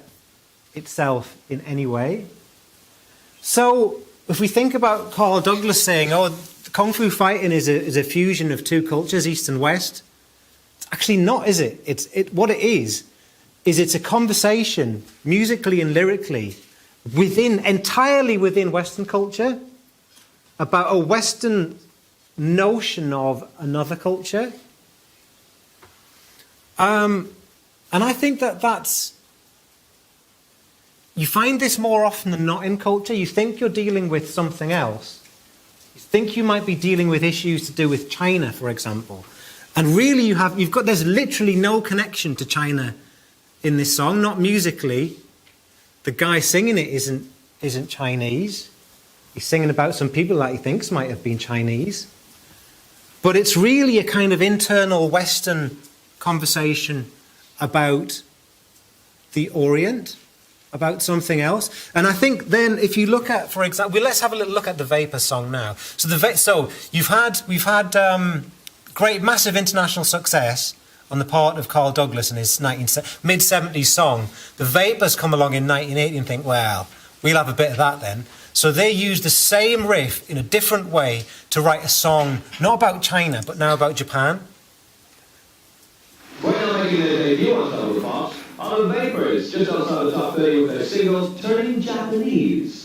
itself in any way. So if we think about Carl Douglas saying, Kung Fu Fighting is a fusion of two cultures, East and West, it's actually not, is it? What it is it's a conversation, musically and lyrically, entirely within Western culture, about a Western notion of another culture. And I think that's... You find this more often than not in culture. You think you're dealing with something else. You think you might be dealing with issues to do with China, for example. And really there's literally no connection to China in this song, not musically. The guy singing it isn't Chinese. He's singing about some people that he thinks might have been Chinese. But it's really a kind of internal Western conversation about the Orient, about something else. And I think then if you look at, for example, well, let's have a little look at the Vapor song now. So we've had great, massive international success on the part of Carl Douglas and his mid-70s song. The Vapors come along in 1980 and think, well, we'll have a bit of that then. So they use the same riff in a different way to write a song, not about China, but now about Japan. We're now making their debut on Top of the Pops are the Vapors, just outside the top 30 with their single, Turning Japanese.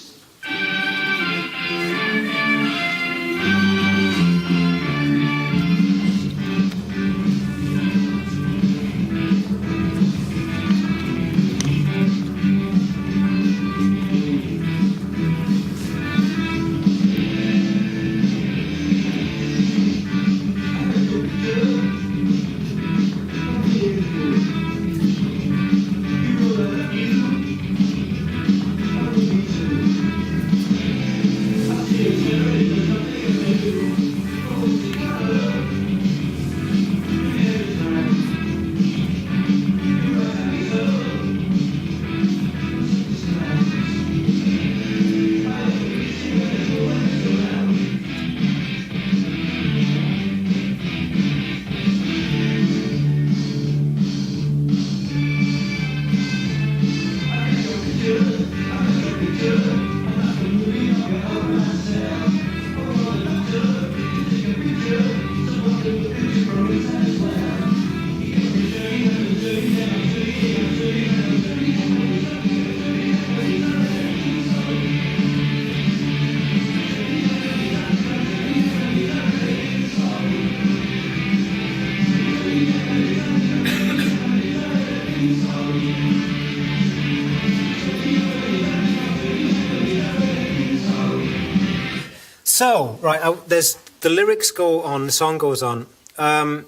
So, right, there's the lyrics go on, the song goes on, and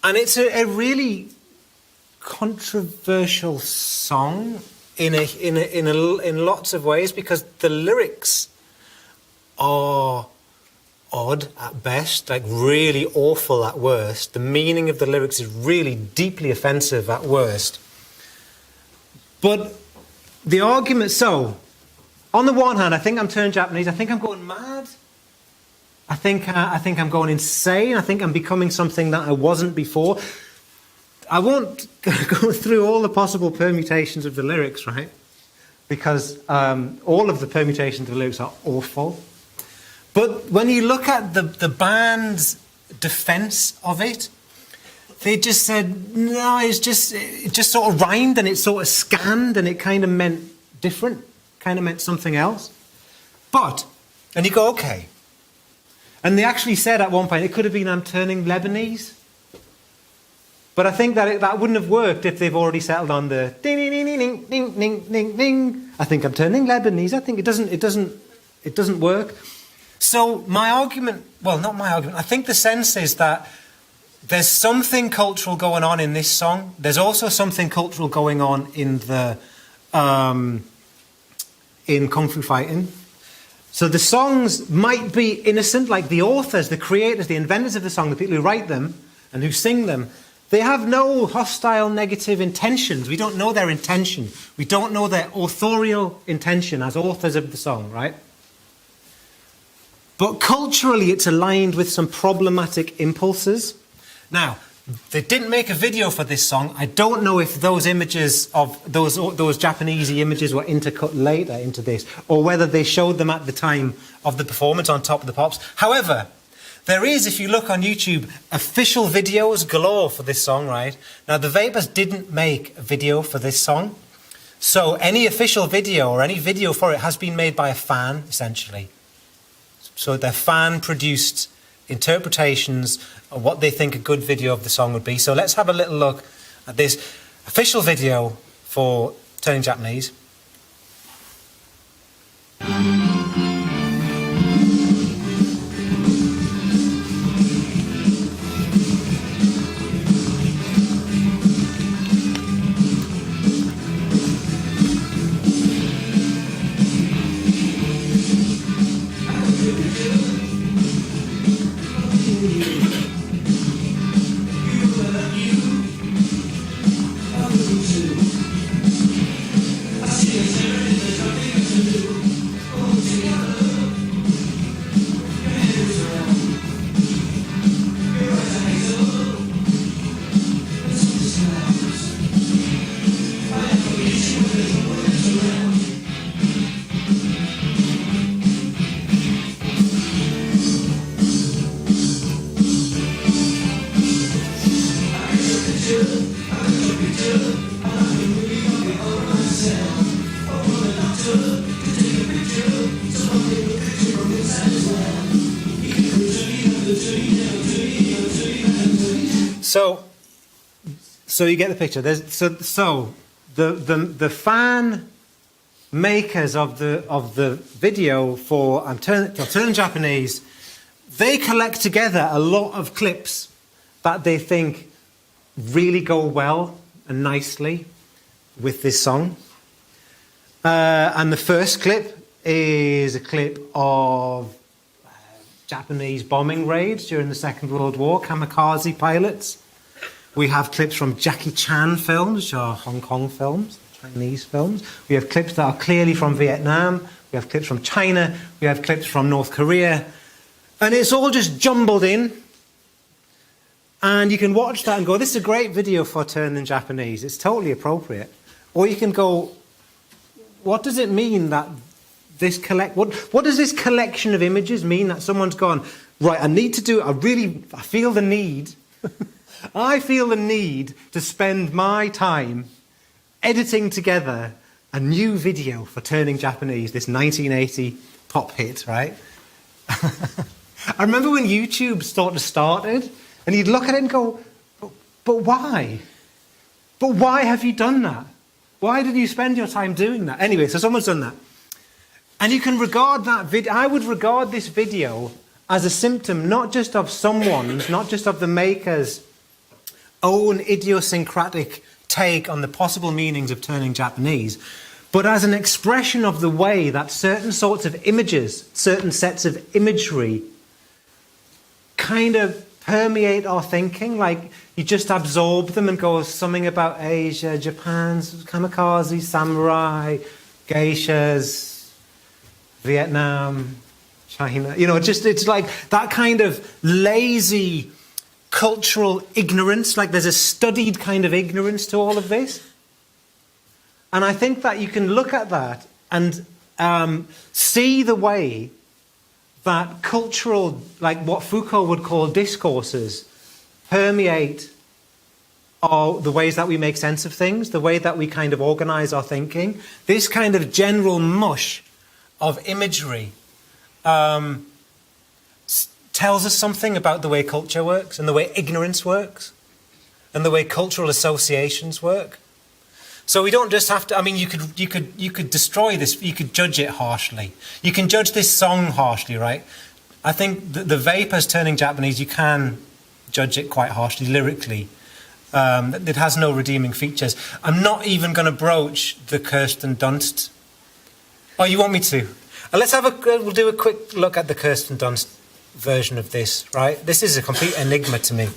it's a really controversial song in lots of ways, because the lyrics are odd at best, like really awful at worst. The meaning of the lyrics is really deeply offensive at worst. But the argument, so, on the one hand, I think I'm turning Japanese. I think I'm going mad. I think I'm going insane. I think I'm becoming something that I wasn't before. I won't go through all the possible permutations of the lyrics, right? Because all of the permutations of the lyrics are awful. But when you look at the band's defense of it, they just said, no, it just sort of rhymed and it sort of scanned and it kind of meant different. Kind of meant something else. But, and you go, okay. And they actually said at one point, it could have been I'm turning Lebanese. But I think that that wouldn't have worked if they've already settled on the ding, ding, ding, ding, ding, ding, ding, ding. I think I'm turning Lebanese. I think it doesn't work. So my argument, well, not my argument, I think the sense is that there's something cultural going on in this song. There's also something cultural going on in the in Kung Fu Fighting. So the songs might be innocent, like the authors, the creators, the inventors of the song, the people who write them and who sing them, they have no hostile, negative intentions. We don't know their intention. We don't know their authorial intention as authors of the song, right? But culturally, it's aligned with some problematic impulses. Now, they didn't make a video for this song. I don't know if those images of those Japanesey images were intercut later into this, or whether they showed them at the time of the performance on Top of the Pops. However, there is, if you look on YouTube, official videos galore for this song, right? Now, the Vapors didn't make a video for this song, so any official video or any video for it has been made by a fan, essentially. So they're fan-produced interpretations of what they think a good video of the song would be. So let's have a little look at this official video for Turning Japanese. So you get the picture. The fan makers of the video for I'm turning Japanese, they collect together a lot of clips that they think really go well and nicely with this song. And the first clip is a clip of Japanese bombing raids during the Second World War, kamikaze pilots. We have clips from Jackie Chan films, which are Hong Kong films, Chinese films. We have clips that are clearly from Vietnam. We have clips from China. We have clips from North Korea. And it's all just jumbled in. And you can watch that and go, this is a great video for turning Japanese. It's totally appropriate. Or you can go, what does it mean that this what does this collection of images mean that someone's gone, right, I feel the need, I feel the need to spend my time editing together a new video for turning Japanese, this 1980 pop hit, right? I remember when YouTube started, and you'd look at it and go, but why? But why have you done that? Why did you spend your time doing that? Anyway, so someone's done that. And you can regard that video, I would regard this video as a symptom not just of someone's, not just of the maker's own idiosyncratic take on the possible meanings of turning Japanese, but as an expression of the way that certain sorts of images, certain sets of imagery kind of permeate our thinking, like you just absorb them and go something about Asia, Japan's kamikaze, samurai, geishas, Vietnam, China, it's like that kind of lazy cultural ignorance, like there's a studied kind of ignorance to all of this. And I think that you can look at that and see the way that cultural, like what Foucault would call discourses, permeate the ways that we make sense of things, the way that we kind of organize our thinking. This kind of general mush of imagery tells us something about the way culture works and the way ignorance works and the way cultural associations work. So we don't just have to, you could destroy this, you could judge it harshly. You can judge this song harshly, right? I think the Vapors turning Japanese, you can judge it quite harshly lyrically. It has no redeeming features. I'm not even going to broach the Kirsten Dunst. Oh, you want me to? We'll do a quick look at the Kirsten Dunst version of this, right? This is a complete enigma to me.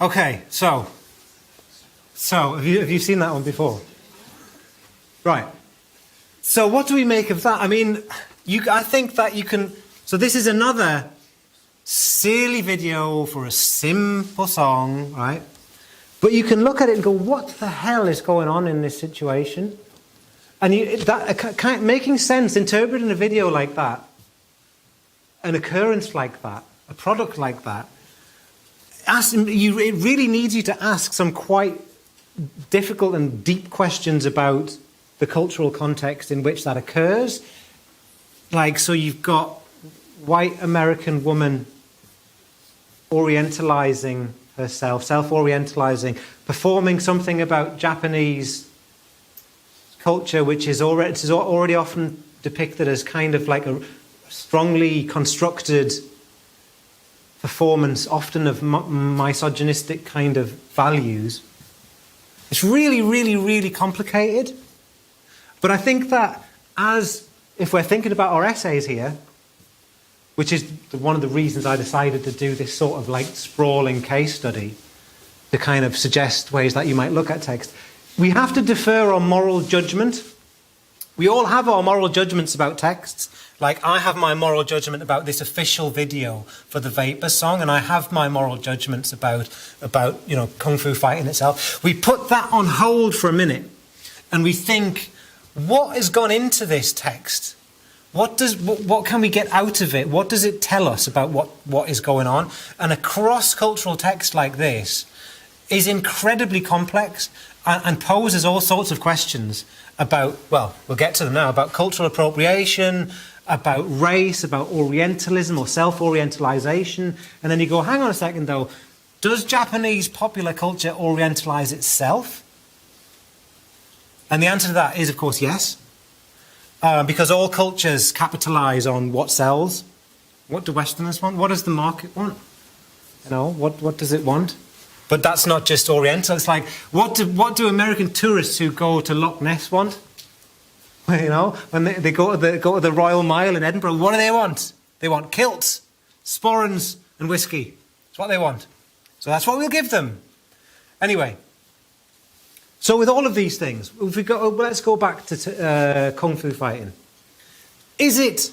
Okay, so have you seen that one before? Right. So what do we make of that? I think that you can. So this is another silly video for a simple song, right? But you can look at it and go, what the hell is going on in this situation? And making sense, interpreting a video like that, an occurrence like that, a product like that, it really needs you to ask some quite difficult and deep questions about the cultural context in which that occurs. Like, so you've got white American woman orientalizing herself, self-orientalizing, performing something about Japanese culture, which is already often depicted as kind of like a strongly constructed performance, often of misogynistic kind of values. It's really, really, really complicated. But I think that if we're thinking about our essays here, which is one of the reasons I decided to do this sort of like sprawling case study to kind of suggest ways that you might look at text, we have to defer our moral judgment. We all have our moral judgments about texts. Like, I have my moral judgment about this official video for the Vapor song, and I have my moral judgments about Kung Fu Fighting itself. We put that on hold for a minute, and we think, what has gone into this text? What can we get out of it? What does it tell us about what is going on? And a cross-cultural text like this is incredibly complex and poses all sorts of questions about, well, we'll get to them now, about cultural appropriation, about race, about Orientalism or self-orientalization. And then you go, hang on a second though, does Japanese popular culture orientalize itself? And the answer to that is, of course, yes. Because all cultures capitalize on what sells. What do Westerners want? What does the market want? What does it want? But that's not just Oriental. It's like, what do American tourists who go to Loch Ness want? When they go to the Royal Mile in Edinburgh, what do they want? They want kilts, sporrans, and whiskey. That's what they want. So that's what we'll give them. Anyway, so with all of these things, let's go back to Kung Fu Fighting. Is it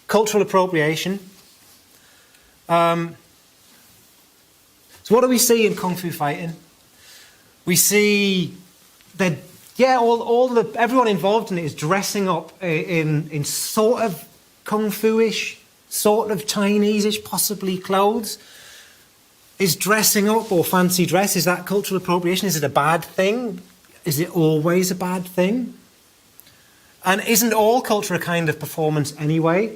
cultural appropriation? So what do we see in Kung Fu Fighting? We see that, everyone involved in it is dressing up in sort of Kung Fu-ish, sort of Chinese-ish, possibly clothes. Is dressing up or fancy dress, is that cultural appropriation? Is it a bad thing? Is it always a bad thing? And isn't all culture a kind of performance anyway?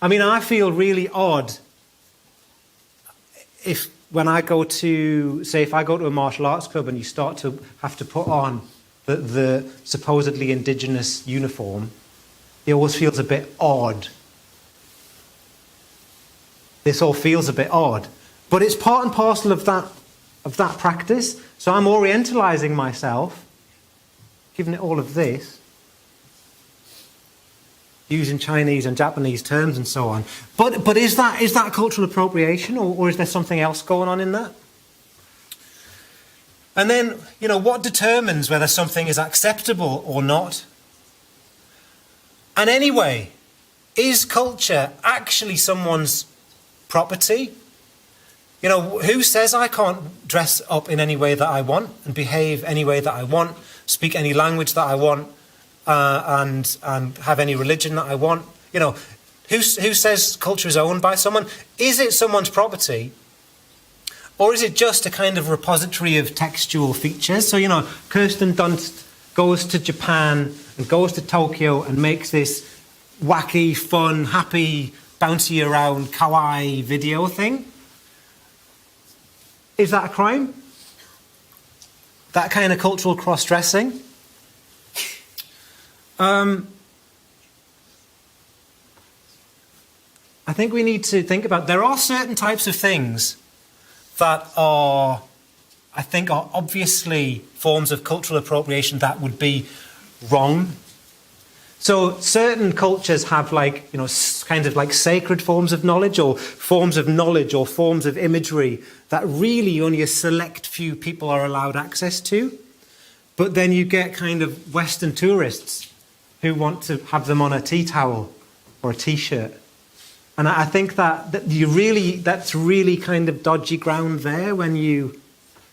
I mean, I feel really odd if I go to a martial arts club and you start to have to put on the supposedly indigenous uniform, it always feels a bit odd. This all feels a bit odd. But it's part and parcel of that practice. So I'm orientalizing myself, giving it all of this, using Chinese and Japanese terms and so on. But is that cultural appropriation, or is there something else going on in that? And then, what determines whether something is acceptable or not? And anyway, is culture actually someone's property? Who says I can't dress up in any way that I want and behave any way that I want, speak any language that I want, and have any religion that I want? Who says culture is owned by someone? Is it someone's property? Or is it just a kind of repository of textual features? So, Kirsten Dunst goes to Japan and goes to Tokyo and makes this wacky, fun, happy, bouncy around, kawaii video thing. Is that a crime? That kind of cultural cross-dressing? I think we need to think about, there are certain types of things that are obviously forms of cultural appropriation that would be wrong. So certain cultures have kind of like sacred forms of knowledge or forms of imagery that really only a select few people are allowed access to. But then you get kind of Western tourists who want to have them on a tea towel or a t-shirt. And I think that's really kind of dodgy ground there when you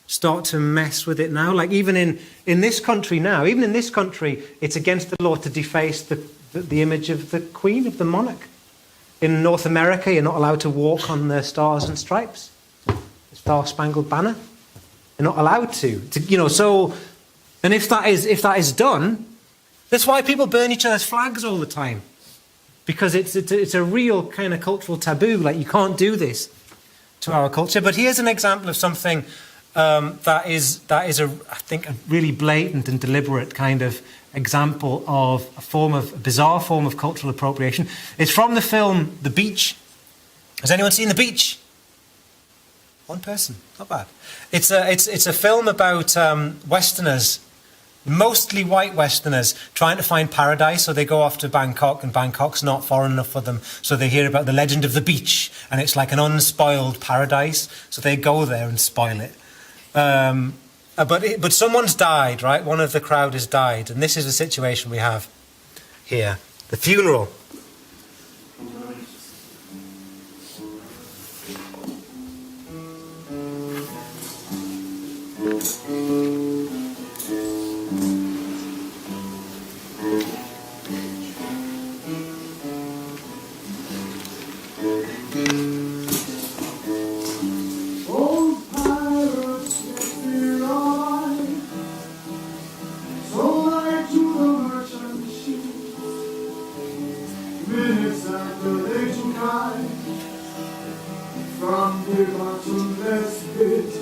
start to mess with it now. Like even in this country now, even in this country, it's against the law to deface the image of the Queen, of the monarch. In North America, you're not allowed to walk on the Stars and Stripes, the Star Spangled Banner. You're not allowed to. So, and if that is done, that's why people burn each other's flags all the time, because it's a real kind of cultural taboo. Like you can't do this to our culture. But here's an example of something that is I think a really blatant and deliberate kind of example of a bizarre form of cultural appropriation. It's from the film The Beach. Has anyone seen The Beach? One person, not bad. It's a film about Westerners, mostly white Westerners, trying to find paradise. So they go off to Bangkok, and Bangkok's not foreign enough for them. So they hear about the legend of the beach, and it's like an unspoiled paradise. So they go there and spoil it. But someone's died, right? One of the crowd has died, and this is the situation we have here: the funeral. Old pirates let me ride, so I to the merchant ship. Minutes after they took I from the bottomless pit,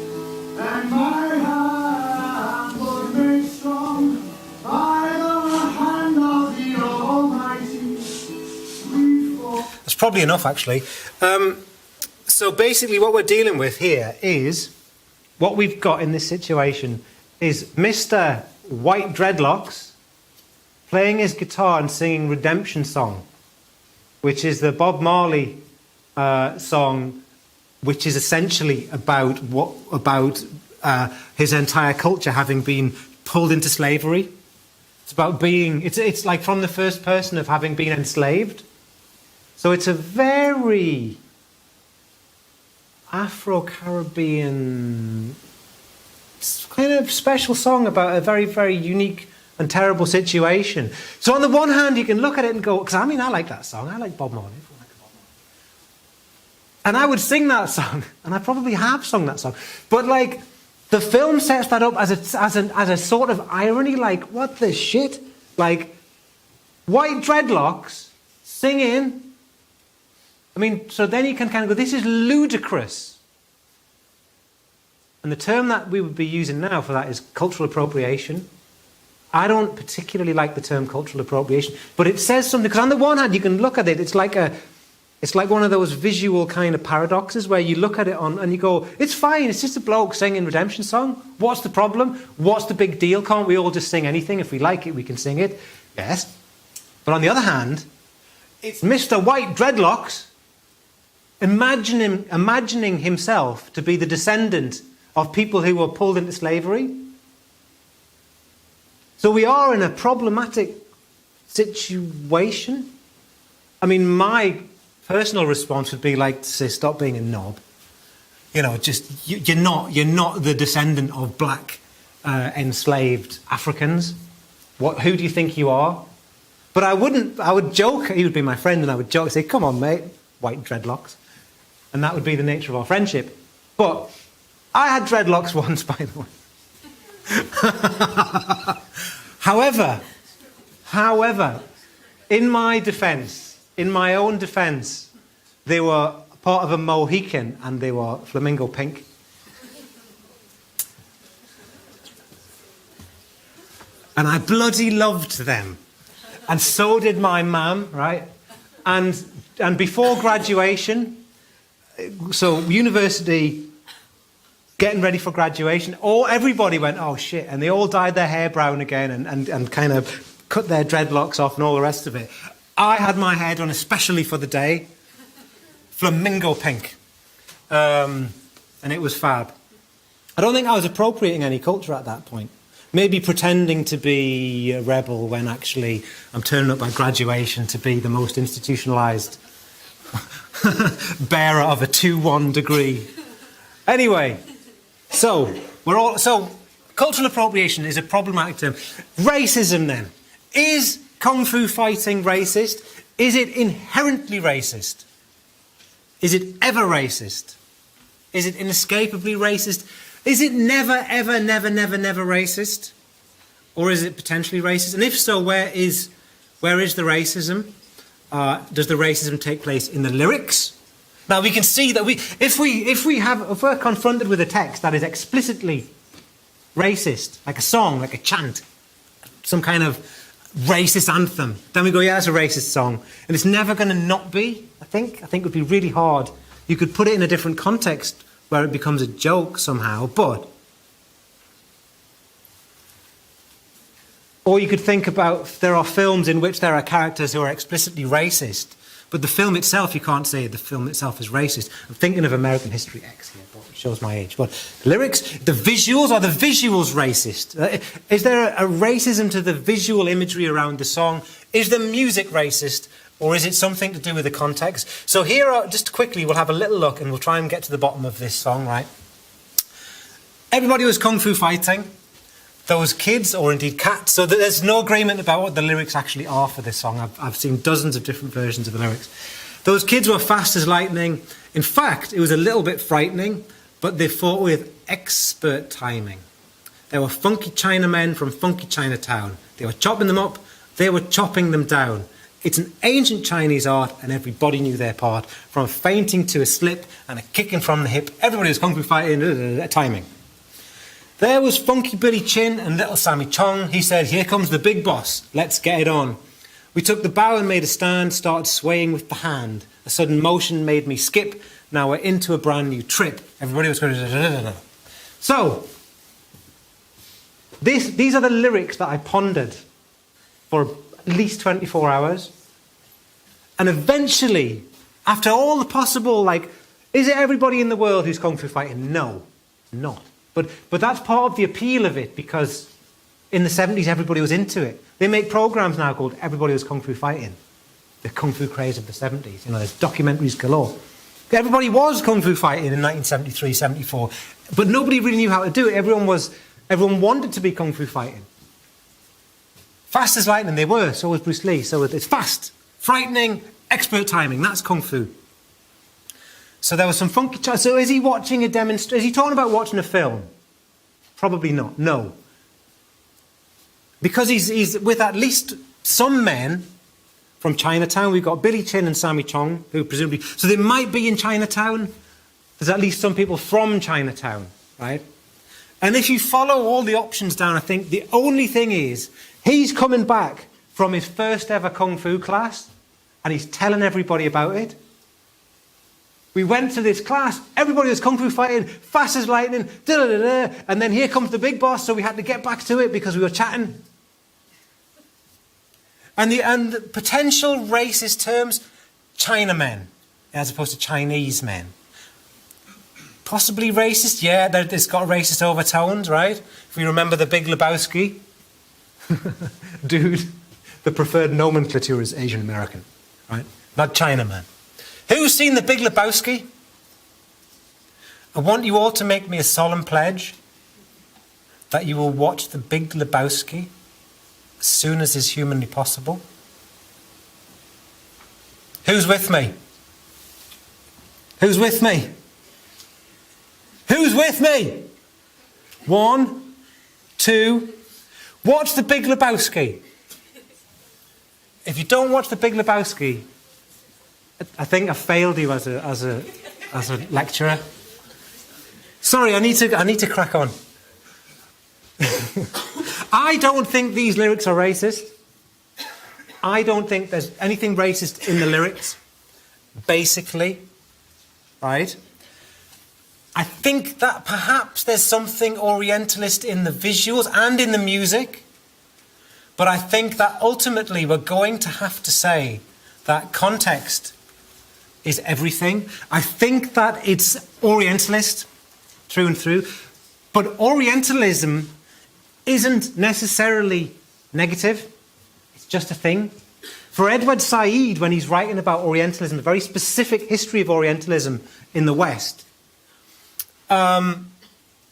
and my hand was made strong by the hand of the Almighty. That's probably enough, actually. So basically what we're dealing with here is, what we've got in this situation is Mr. White Dreadlocks playing his guitar and singing Redemption Song, which is the Bob Marley song, which is essentially about his entire culture having been pulled into slavery. It's about it's like from the first person of having been enslaved. So it's a very Afro-Caribbean kind of special song about a very, very unique and terrible situation. So on the one hand, you can look at it and go, because I like that song. I like Bob Marley. And I would sing that song, and I probably have sung that song. But like, the film sets that up as a sort of irony, like, what the shit? Like, white dreadlocks singing. So then you can kind of go, this is ludicrous. And the term that we would be using now for that is cultural appropriation. I don't particularly like the term cultural appropriation, but it says something, because on the one hand, you can look at it, it's like one of those visual kind of paradoxes where you look at it and you go, it's fine, it's just a bloke singing Redemption Song. What's the problem? What's the big deal? Can't we all just sing anything? If we like it, we can sing it. Yes. But on the other hand, it's Mr. White Dreadlocks imagining himself to be the descendant of people who were pulled into slavery. So we are in a problematic situation. My personal response would be like to say, stop being a knob. You're not the descendant of black enslaved Africans. Who do you think you are? But I would joke, he would be my friend, and I would joke, say, come on, mate, white dreadlocks. And that would be the nature of our friendship. But I had dreadlocks once, by the way. However, in my own defense, they were part of a Mohican and they were flamingo pink. And I bloody loved them. And so did my mum, right? And before graduation, so university, getting ready for graduation, everybody went, oh shit, and they all dyed their hair brown again and kind of cut their dreadlocks off and all the rest of it. I had my hair done especially for the day, flamingo pink, and it was fab. I don't think I was appropriating any culture at that point. Maybe pretending to be a rebel when actually I'm turning up at graduation to be the most institutionalized bearer of a 2-1 degree. Anyway, so cultural appropriation is a problematic term. Racism then. Is Kung Fu fighting racist? Is it inherently racist? Is it ever racist? Is it inescapably racist? Is it never, ever, never, never, never racist? Or is it potentially racist? And if so, where is the racism? Does the racism take place in the lyrics? Now we can see that if we're confronted with a text that is explicitly racist, like a song, like a chant, some kind of racist anthem, then we go, yeah, that's a racist song. And it's never going to not be, I think. I think it would be really hard. You could put it in a different context where it becomes a joke somehow, but... Or you could think about, there are films in which there are characters who are explicitly racist, but the film itself, you can't say the film itself is racist. I'm thinking of American History X here, but it shows my age. But the lyrics, the visuals, are the visuals racist? Is there a racism to the visual imagery around the song? Is the music racist, or is it something to do with the context? So here, just quickly, we'll have a little look and we'll try and get to the bottom of this song, right? Everybody was Kung Fu fighting. Those kids, or indeed cats, so there's no agreement about what the lyrics actually are for this song. I've seen dozens of different versions of the lyrics. Those kids were fast as lightning. In fact, it was a little bit frightening, but they fought with expert timing. They were funky Chinamen from funky Chinatown. They were chopping them up, they were chopping them down. It's an ancient Chinese art, and everybody knew their part. From a feinting to a slip and a kicking from the hip, everybody was kung fu fighting, timing. There was Funky Billy Chin and little Sammy Chong. He said, here comes the big boss, let's get it on. We took the bow and made a stand, started swaying with the hand. A sudden motion made me skip. Now we're into a brand new trip. Everybody was going to... So, these are the lyrics that I pondered for at least 24 hours. And eventually, after all the possible, is it everybody in the world who's kung fu fighting? No, not. But that's part of the appeal of it, because in the 70s everybody was into it. They make programs now called Everybody Was Kung Fu Fighting. The Kung Fu craze of the 70s. There's documentaries galore. Everybody was Kung Fu fighting in 1973, 74. But nobody really knew how to do it. Everyone wanted to be Kung Fu fighting. Fast as lightning they were, so was Bruce Lee. So it's fast, frightening, expert timing. That's Kung Fu. So there was some funky... So is he watching a demonstration? Is he talking about watching a film? Probably not, no. Because he's with at least some men from Chinatown. We've got Billy Chin and Sammy Chong, who presumably... So they might be in Chinatown. There's at least some people from Chinatown, right? And if you follow all the options down, I think the only thing is, he's coming back from his first ever Kung Fu class, and he's telling everybody about it. We went to this class, everybody was Kung Fu fighting, fast as lightning, da-da-da-da, and then here comes the big boss, so we had to get back to it because we were chatting. And the potential racist terms, Chinamen, as opposed to Chinese men. Possibly racist, yeah, it's got racist overtones, right? If we remember the Big Lebowski. Dude, the preferred nomenclature is Asian American, right? Not Chinaman. Who's seen the Big Lebowski? I want you all to make me a solemn pledge that you will watch the Big Lebowski as soon as is humanly possible. Who's with me? Who's with me? Who's with me? 1, 2. Watch the Big Lebowski. If you don't watch the Big Lebowski, I think I failed you as a lecturer. Sorry, I need to crack on. I don't think these lyrics are racist. I don't think there's anything racist in the lyrics, basically, right? I think that perhaps there's something Orientalist in the visuals and in the music, but I think that ultimately we're going to have to say that context is everything. I think that it's Orientalist through and through, but Orientalism isn't necessarily negative. It's just a thing. For Edward Said, when he's writing about Orientalism, a very specific history of Orientalism in the West, it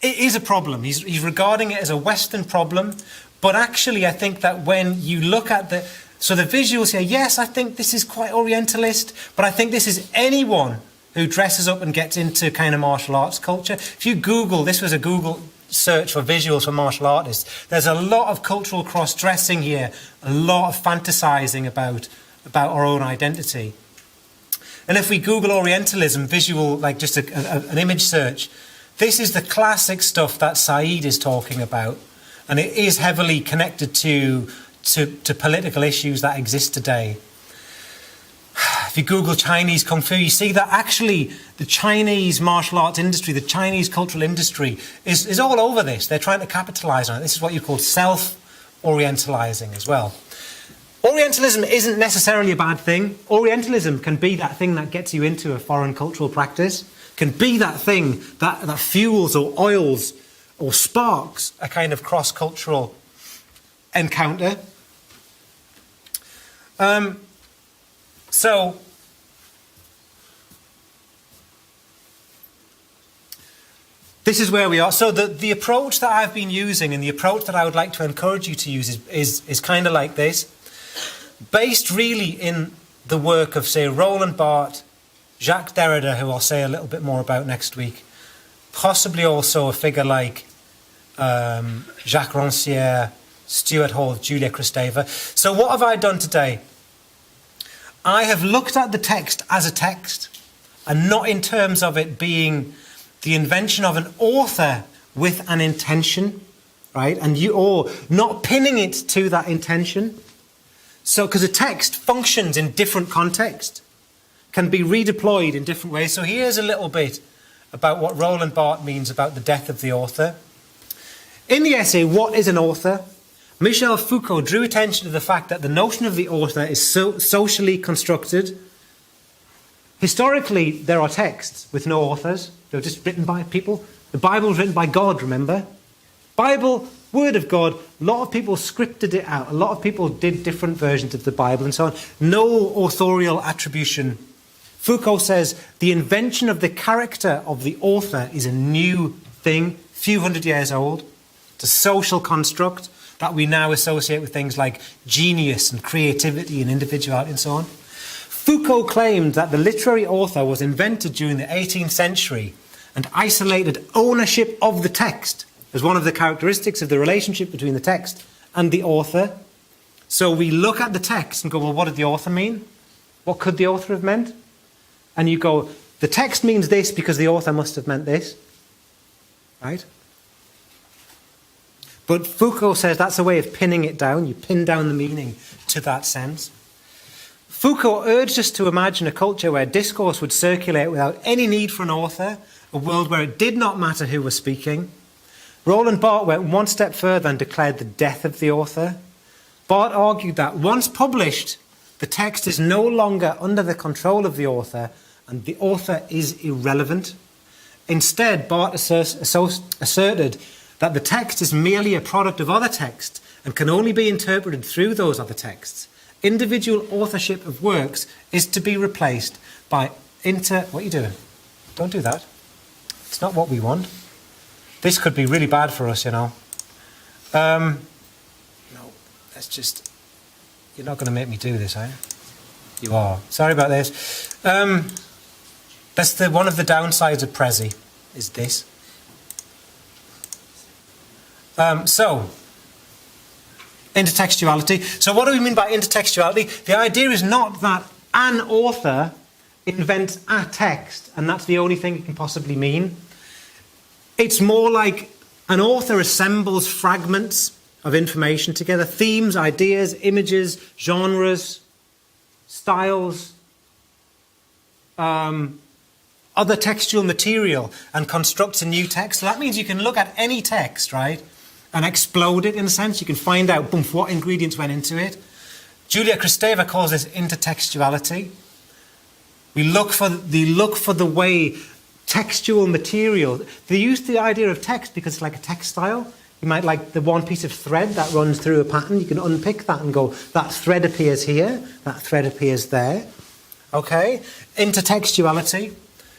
is a problem. He's regarding it as a Western problem, but actually I think that when you look at the visuals here, yes, I think this is quite Orientalist, but I think this is anyone who dresses up and gets into kind of martial arts culture. If you Google, this was a Google search for visuals for martial artists, there's a lot of cultural cross-dressing here, a lot of fantasizing about our own identity. And if we Google Orientalism, visual, like just an image search, this is the classic stuff that Said is talking about, and it is heavily connected to political issues that exist today. If you Google Chinese Kung Fu, you see that actually the Chinese martial arts industry, the Chinese cultural industry is all over this. They're trying to capitalize on it. This is what you call self-orientalizing as well. Orientalism isn't necessarily a bad thing. Orientalism can be that thing that gets you into a foreign cultural practice, can be that thing that fuels or oils or sparks a kind of cross-cultural encounter. So this is where we are. So the approach that I've been using and the approach that I would like to encourage you to use is kind of like this, based really in the work of, say, Roland Barthes, Jacques Derrida, who I'll say a little bit more about next week, possibly also a figure like Jacques Rancière, Stuart Hall, Julia Kristeva. So what have I done today? I have looked at the text as a text, and not in terms of it being the invention of an author with an intention, right? Or not pinning it to that intention. So, because a text functions in different contexts, can be redeployed in different ways. So here's a little bit about what Roland Barthes means about the death of the author. In the essay, What is an Author?, Michel Foucault drew attention to the fact that the notion of the author is socially constructed. Historically, there are texts with no authors. They're just written by people. The Bible was written by God, remember? Bible, Word of God, a lot of people scripted it out. A lot of people did different versions of the Bible and so on. No authorial attribution. Foucault says the invention of the character of the author is a new thing, few hundred years old. It's a social construct that we now associate with things like genius and creativity and individuality and so on. Foucault claimed that the literary author was invented during the 18th century and isolated ownership of the text as one of the characteristics of the relationship between the text and the author. So we look at the text and go, well, what did the author mean? What could the author have meant? And you go, the text means this because the author must have meant this. Right? But Foucault says that's a way of pinning it down. You pin down the meaning to that sense. Foucault urged us to imagine a culture where discourse would circulate without any need for an author, a world where it did not matter who was speaking. Roland Barthes went one step further and declared the death of the author. Barthes argued that once published, the text is no longer under the control of the author and the author is irrelevant. Instead, Barthes asserted that the text is merely a product of other texts and can only be interpreted through those other texts. Individual authorship of works is to be replaced by What are you doing? Don't do that. It's not what we want. This could be really bad for us, you know. No, that's just... You're not going to make me do this, are you? You are. Sorry about this. That's one of the downsides of Prezi, is this. So, intertextuality. So what do we mean by intertextuality? The idea is not that an author invents a text and that's the only thing it can possibly mean. It's more like an author assembles fragments of information together, themes, ideas, images, genres, styles, other textual material, and constructs a new text. So that means you can look at any text, right, and explode it in a sense. You can find out, boom, what ingredients went into it. Julia Kristeva calls this intertextuality. We look for the way textual material. They use the idea of text because it's like a textile. You might like the one piece of thread that runs through a pattern. You can unpick that and go, that thread appears here, that thread appears there. Okay? Intertextuality.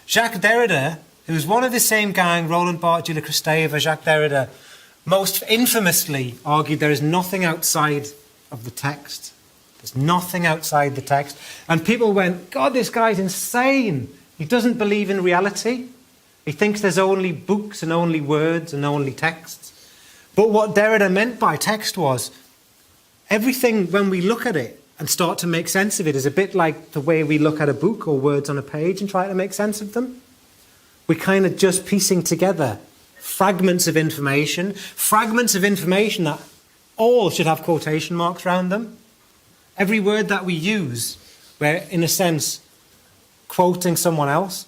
Jacques Derrida, who's one of the same gang, Roland Barthes, Julia Kristeva, Jacques Derrida, most infamously argued there is nothing outside of the text. There's nothing outside the text. And people went, God, this guy's insane. He doesn't believe in reality. He thinks there's only books and only words and only texts. But what Derrida meant by text was everything, when we look at it and start to make sense of it, is a bit like the way we look at a book or words on a page and try to make sense of them. We're kind of just piecing together fragments of information that all should have quotation marks around them. Every word that we use, we're, in a sense, quoting someone else.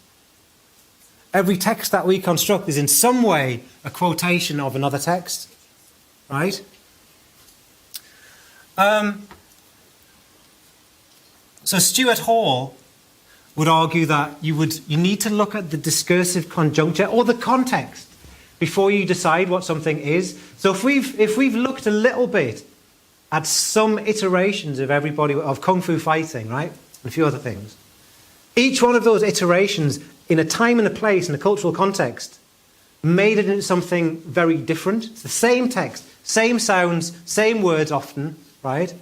Every text that we construct is in some way a quotation of another text. Right? So Stuart Hall would argue that you need to look at the discursive conjuncture or the context before you decide what something is. So if we've looked a little bit at some iterations of Kung Fu Fighting, right, and a few other things, each one of those iterations in a time and a place and a cultural context made it into something very different. It's the same text, same sounds, same words often, right?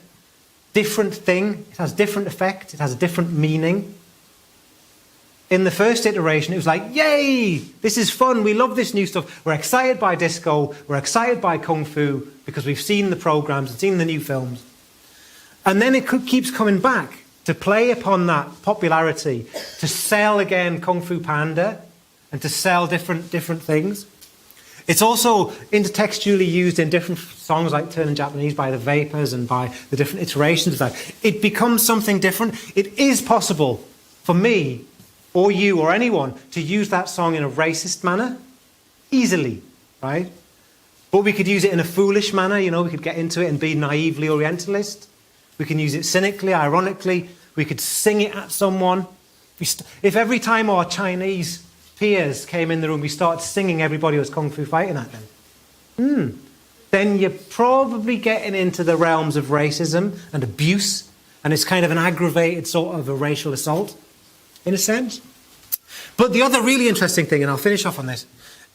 Different thing. It has different effect. It has a different meaning. In the first iteration, it was like, yay, this is fun. We love this new stuff. We're excited by disco. We're excited by Kung Fu because we've seen the programs and seen the new films. And then it keeps coming back to play upon that popularity, to sell again Kung Fu Panda and to sell different things. It's also intertextually used in different songs like Turning Japanese by the Vapors and by the different iterations of that. It becomes something different. It is possible for me or you or anyone to use that song in a racist manner easily, right? But we could use it in a foolish manner, we could get into it and be naively Orientalist. We can use it cynically, ironically. We could sing it at someone. If every time our Chinese peers came in the room, we started singing Everybody Was Kung Fu Fighting at them, then you're probably getting into the realms of racism and abuse, and it's kind of an aggravated sort of a racial assault, in a sense. But the other really interesting thing, and I'll finish off on this,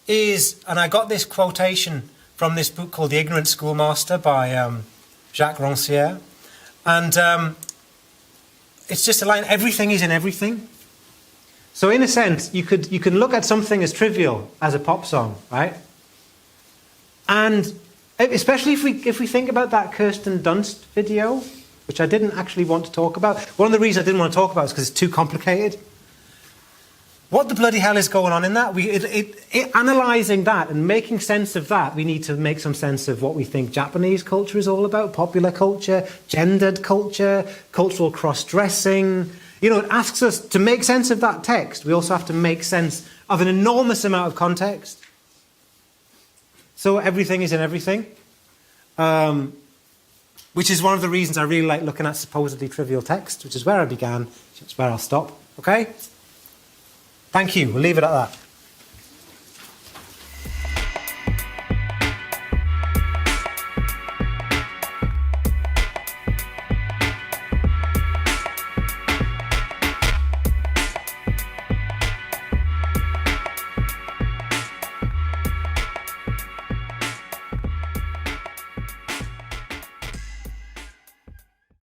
is, and I got this quotation from this book called The Ignorant Schoolmaster by Jacques Rancière, and it's just a line, everything is in everything. So in a sense, you can look at something as trivial as a pop song, right? And especially if we think about that Kirsten Dunst video, which I didn't actually want to talk about. One of the reasons I didn't want to talk about it is because it's too complicated. What the bloody hell is going on in that? Analysing that and making sense of that, we need to make some sense of what we think Japanese culture is all about, popular culture, gendered culture, cultural cross-dressing. It asks us to make sense of that text. We also have to make sense of an enormous amount of context. So everything is in everything. Which is one of the reasons I really like looking at supposedly trivial text, which is where I began, which is where I'll stop. Okay? Thank you. We'll leave it at that.